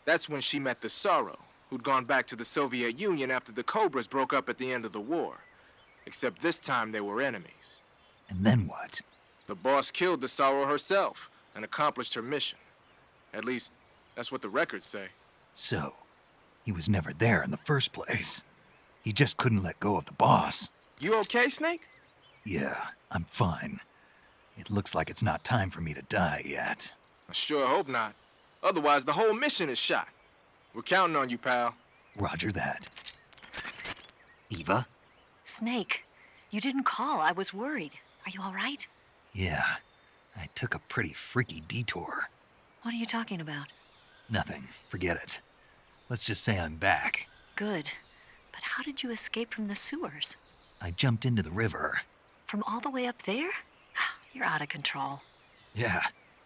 That's when she met the Sorrow, who'd gone back to the Soviet Union after the Cobras broke up at the end of the war. Except this time they were enemies. And then what? The boss killed the Sorrow herself and accomplished her mission. At least, that's what the records say. So, he was never there in the first place. He just couldn't let go of the boss. You okay, Snake? Yeah, I'm fine. It looks like it's not time for me to die yet. I sure hope not. Otherwise, the whole mission is shot. We're counting on you, pal. Roger that. Eva? Snake, you didn't call. I was worried. Are you all right? Yeah, I took a pretty freaky detour. What are you talking about? Nothing. Forget it. Let's just say I'm back. Good. But how did you escape from the sewers? I jumped into the river. From all the way up there? You're out of control. Yeah,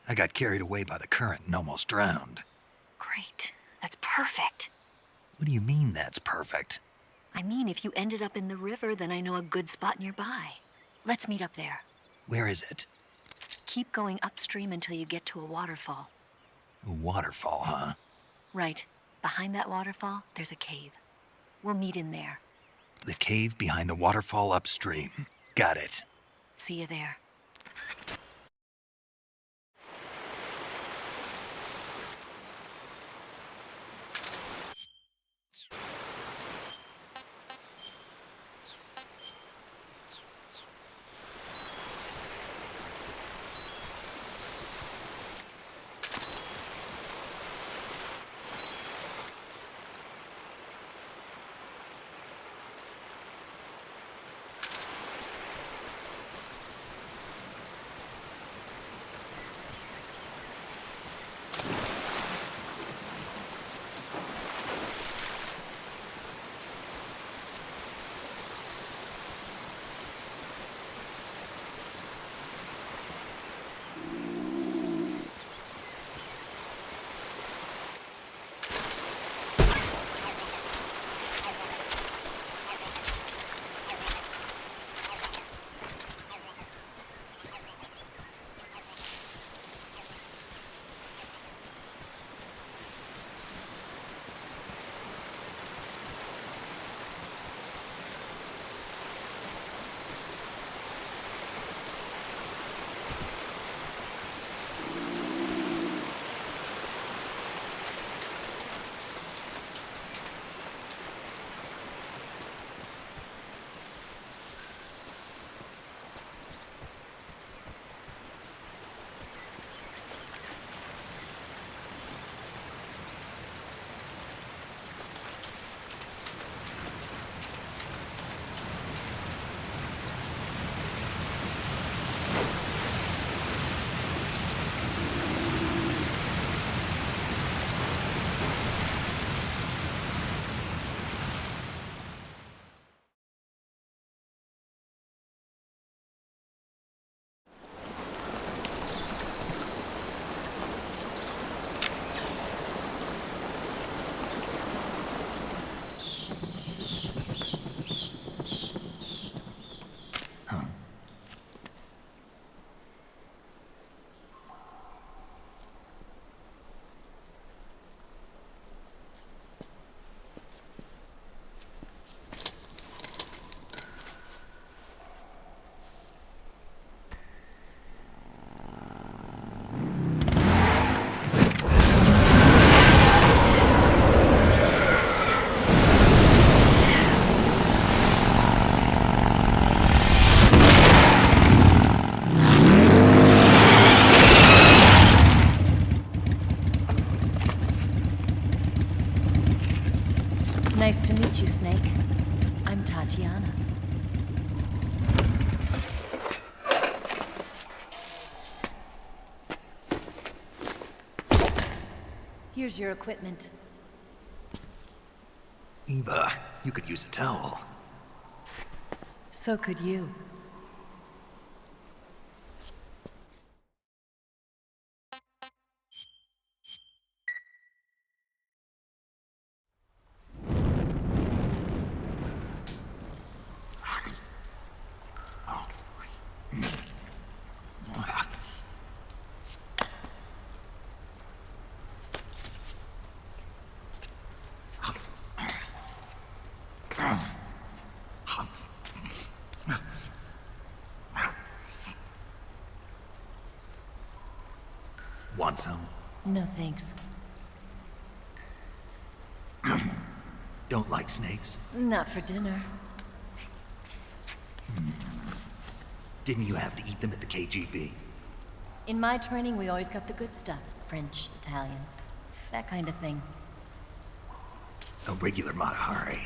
I got carried away by the current and almost drowned. Great. That's perfect. What do you mean that's perfect? I mean, if you ended up in the river, then I know a good spot nearby. Let's meet up there. Where is it? Keep going upstream until you get to a waterfall. A waterfall, huh? Right. Behind that waterfall, there's a cave. We'll meet in there. The cave behind the waterfall upstream. Got it. See you there. Here's your equipment. Eva, you could use a towel. So could you. Want some? No thanks. Don't like snakes? Not for dinner. Didn't you have to eat them at the KGB? In my training, we always got the good stuff. French, Italian, that kind of thing. A regular Matahari.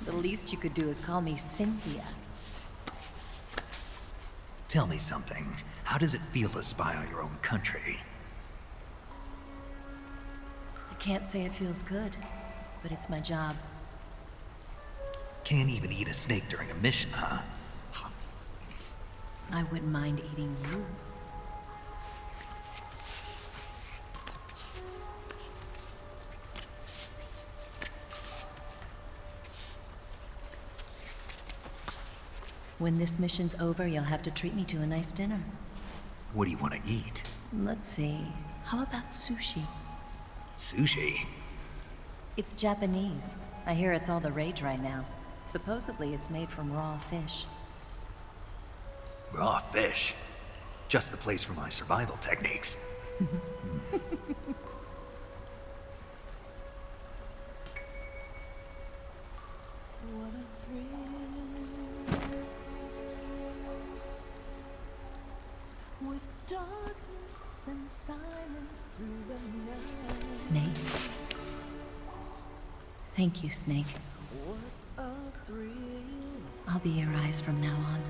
The least you could do is call me Cynthia. Tell me something. How does it feel to spy on your own country? I can't say it feels good, but it's my job. Can't even eat a snake during a mission, huh? I wouldn't mind eating you. When this mission's over, you'll have to treat me to a nice dinner. What do you want to eat? Let's see. How about sushi? Sushi? It's Japanese. I hear it's all the rage right now. Supposedly, it's made from raw fish. Raw fish? Just the place for my survival techniques. What a thrill. With darkness and silence through the night. Snake. Thank you, Snake. What a thrill. I'll be your eyes from now on.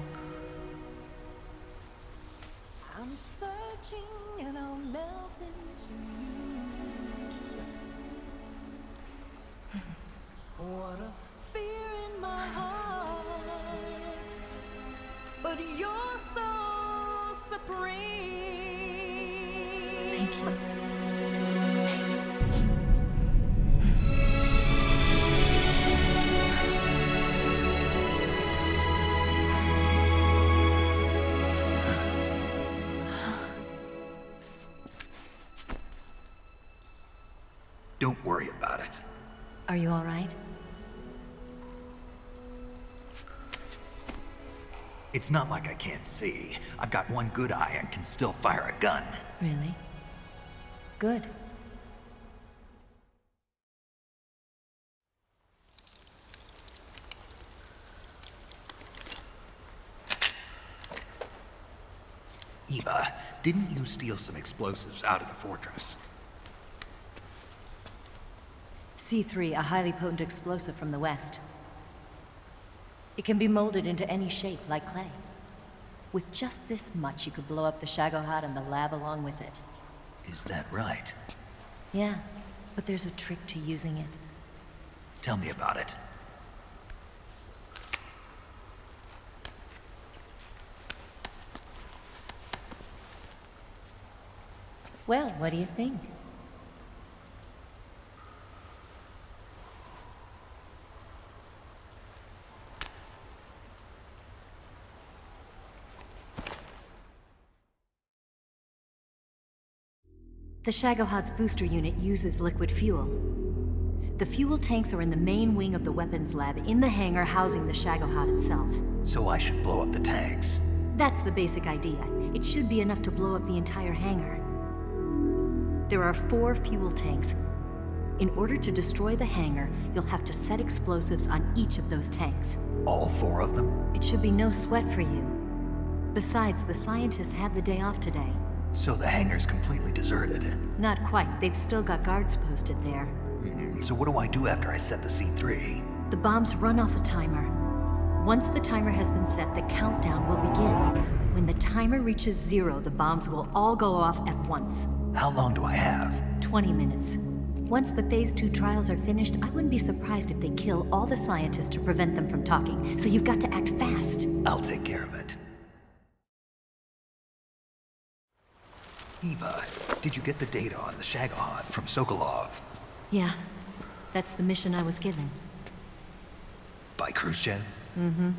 I'm searching and I'll melt into you. What a fear in my heart, but you're so supreme. Thank you, Snake. Don't worry about it. Are you all right? It's not like I can't see. I've got one good eye and can still fire a gun. Really? Good. Eva, didn't you steal some explosives out of the fortress? C3, a highly potent explosive from the west. It can be molded into any shape, like clay. With just this much, you could blow up the Shagohod and the lab along with it. Is that right? Yeah, but there's a trick to using it. Tell me about it. Well, what do you think? The Shagohod's booster unit uses liquid fuel. The fuel tanks are in the main wing of the weapons lab in the hangar housing the Shagohod itself. So I should blow up the tanks. That's the basic idea. It should be enough to blow up the entire hangar. There are 4 fuel tanks. In order to destroy the hangar, you'll have to set explosives on each of those tanks. All 4 of them? It should be no sweat for you. Besides, the scientists had the day off today. So the hangar's completely deserted. Not quite. They've still got guards posted there. So what do I do after I set the C3? The bombs run off a timer. Once the timer has been set, the countdown will begin. When the timer reaches 0, the bombs will all go off at once. How long do I have? 20 minutes. Once the Phase 2 trials are finished, I wouldn't be surprised if they kill all the scientists to prevent them from talking, so you've got to act fast. I'll take care of it. Eva, did you get the data on the Shagohod from Sokolov? Yeah, that's the mission I was given. By Khrushchev? Mm-hmm.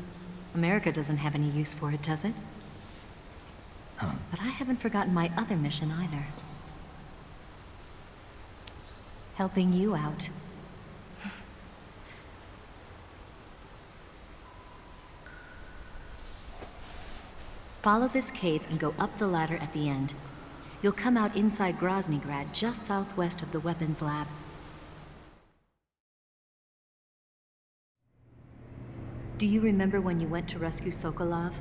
America doesn't have any use for it, does it? Huh. But I haven't forgotten my other mission either. Helping you out. Follow this cave and go up the ladder at the end. You'll come out inside Groznygrad, just southwest of the weapons lab. Do you remember when you went to rescue Sokolov?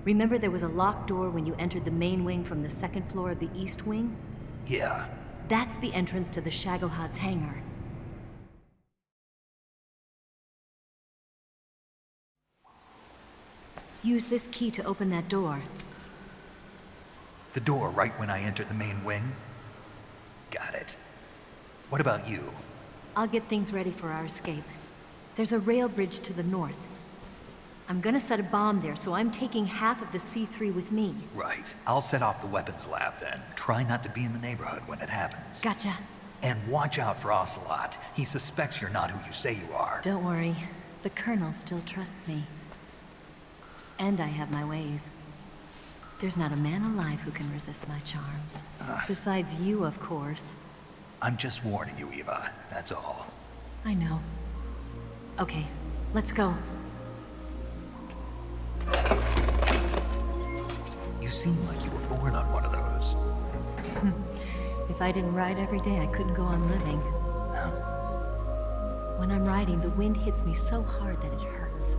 Remember there was a locked door when you entered the main wing from the second floor of the east wing? Yeah. That's the entrance to the Shagohod's hangar. Use this key to open that door. The door right when I entered the main wing? Got it. What about you? I'll get things ready for our escape. There's a rail bridge to the north. I'm gonna set a bomb there, so I'm taking half of the C3 with me. Right. I'll set off the weapons lab then. Try not to be in the neighborhood when it happens. Gotcha. And watch out for Ocelot. He suspects you're not who you say you are. Don't worry. The Colonel still trusts me. And I have my ways. There's not a man alive who can resist my charms. Besides you, of course. I'm just warning you, Eva. That's all. I know. Okay, let's go. You seem like you were born on one of those. If I didn't ride every day, I couldn't go on living. When I'm riding, the wind hits me so hard that it hurts.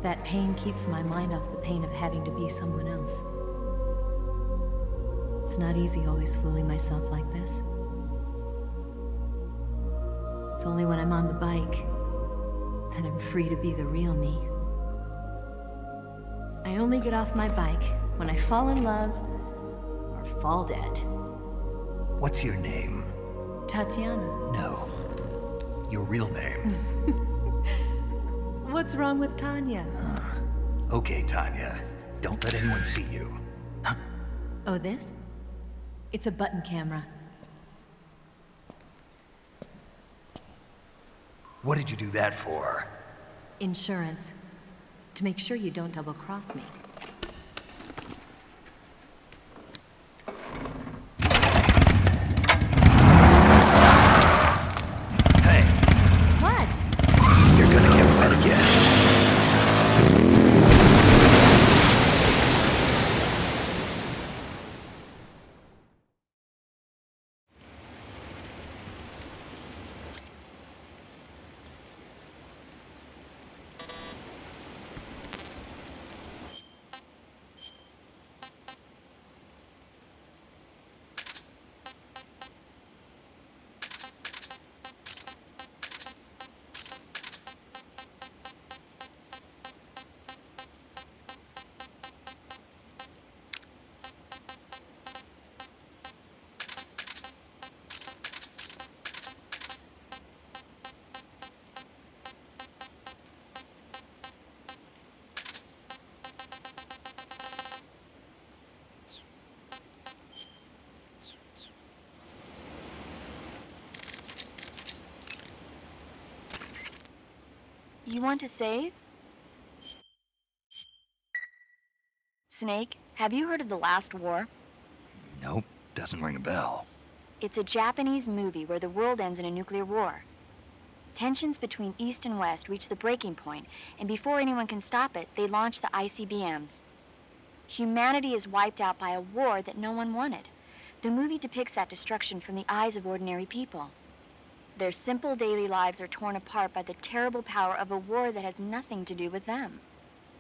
That pain keeps my mind off the pain of having to be someone else. It's not easy always fooling myself like this. It's only when I'm on the bike that I'm free to be the real me. I only get off my bike when I fall in love or fall dead. What's your name? Tatiana. No. Your real name. What's wrong with Tanya? Okay, Tanya. Don't let anyone see you. Oh, this? It's a button camera. What did you do that for? Insurance. To make sure you don't double-cross me. Hey. What? You're gonna get wet again. You want to save? Snake, have you heard of The Last War? Nope, doesn't ring a bell. It's a Japanese movie where the world ends in a nuclear war. Tensions between East and West reach the breaking point, and before anyone can stop it, they launch the ICBMs. Humanity is wiped out by a war that no one wanted. The movie depicts that destruction from the eyes of ordinary people. Their simple daily lives are torn apart by the terrible power of a war that has nothing to do with them.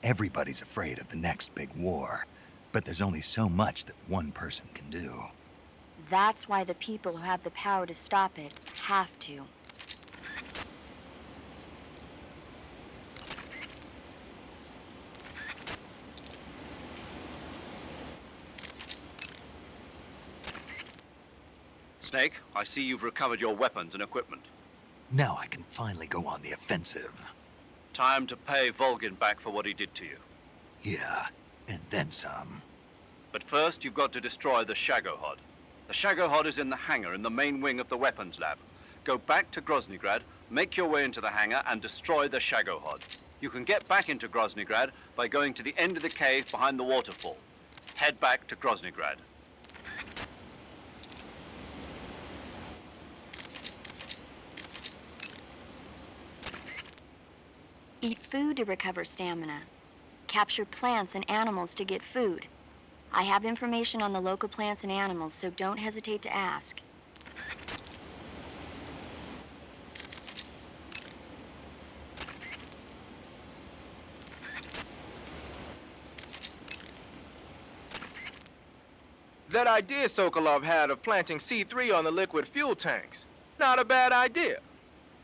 Everybody's afraid of the next big war, but there's only so much that one person can do. That's why the people who have the power to stop it have to. Snake, I see you've recovered your weapons and equipment. Now I can finally go on the offensive. Time to pay Volgin back for what he did to you. Yeah, and then some. But first, you've got to destroy the Shagohod. The Shagohod is in the hangar in the main wing of the weapons lab. Go back to Groznygrad, make your way into the hangar, and destroy the Shagohod. You can get back into Groznygrad by going to the end of the cave behind the waterfall. Head back to Groznygrad. Eat food to recover stamina. Capture plants and animals to get food. I have information on the local plants and animals, so don't hesitate to ask. That idea Sokolov had of planting C3 on the liquid fuel tanks, not a bad idea.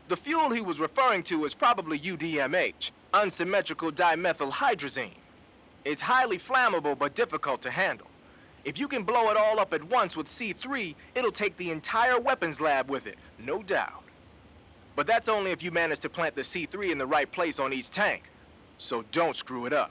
The fuel he was referring to is probably UDMH, unsymmetrical dimethylhydrazine. It's highly flammable but difficult to handle. If you can blow it all up at once with C3, it'll take the entire weapons lab with it, no doubt. But that's only if you manage to plant the C3 in the right place on each tank. So don't screw it up.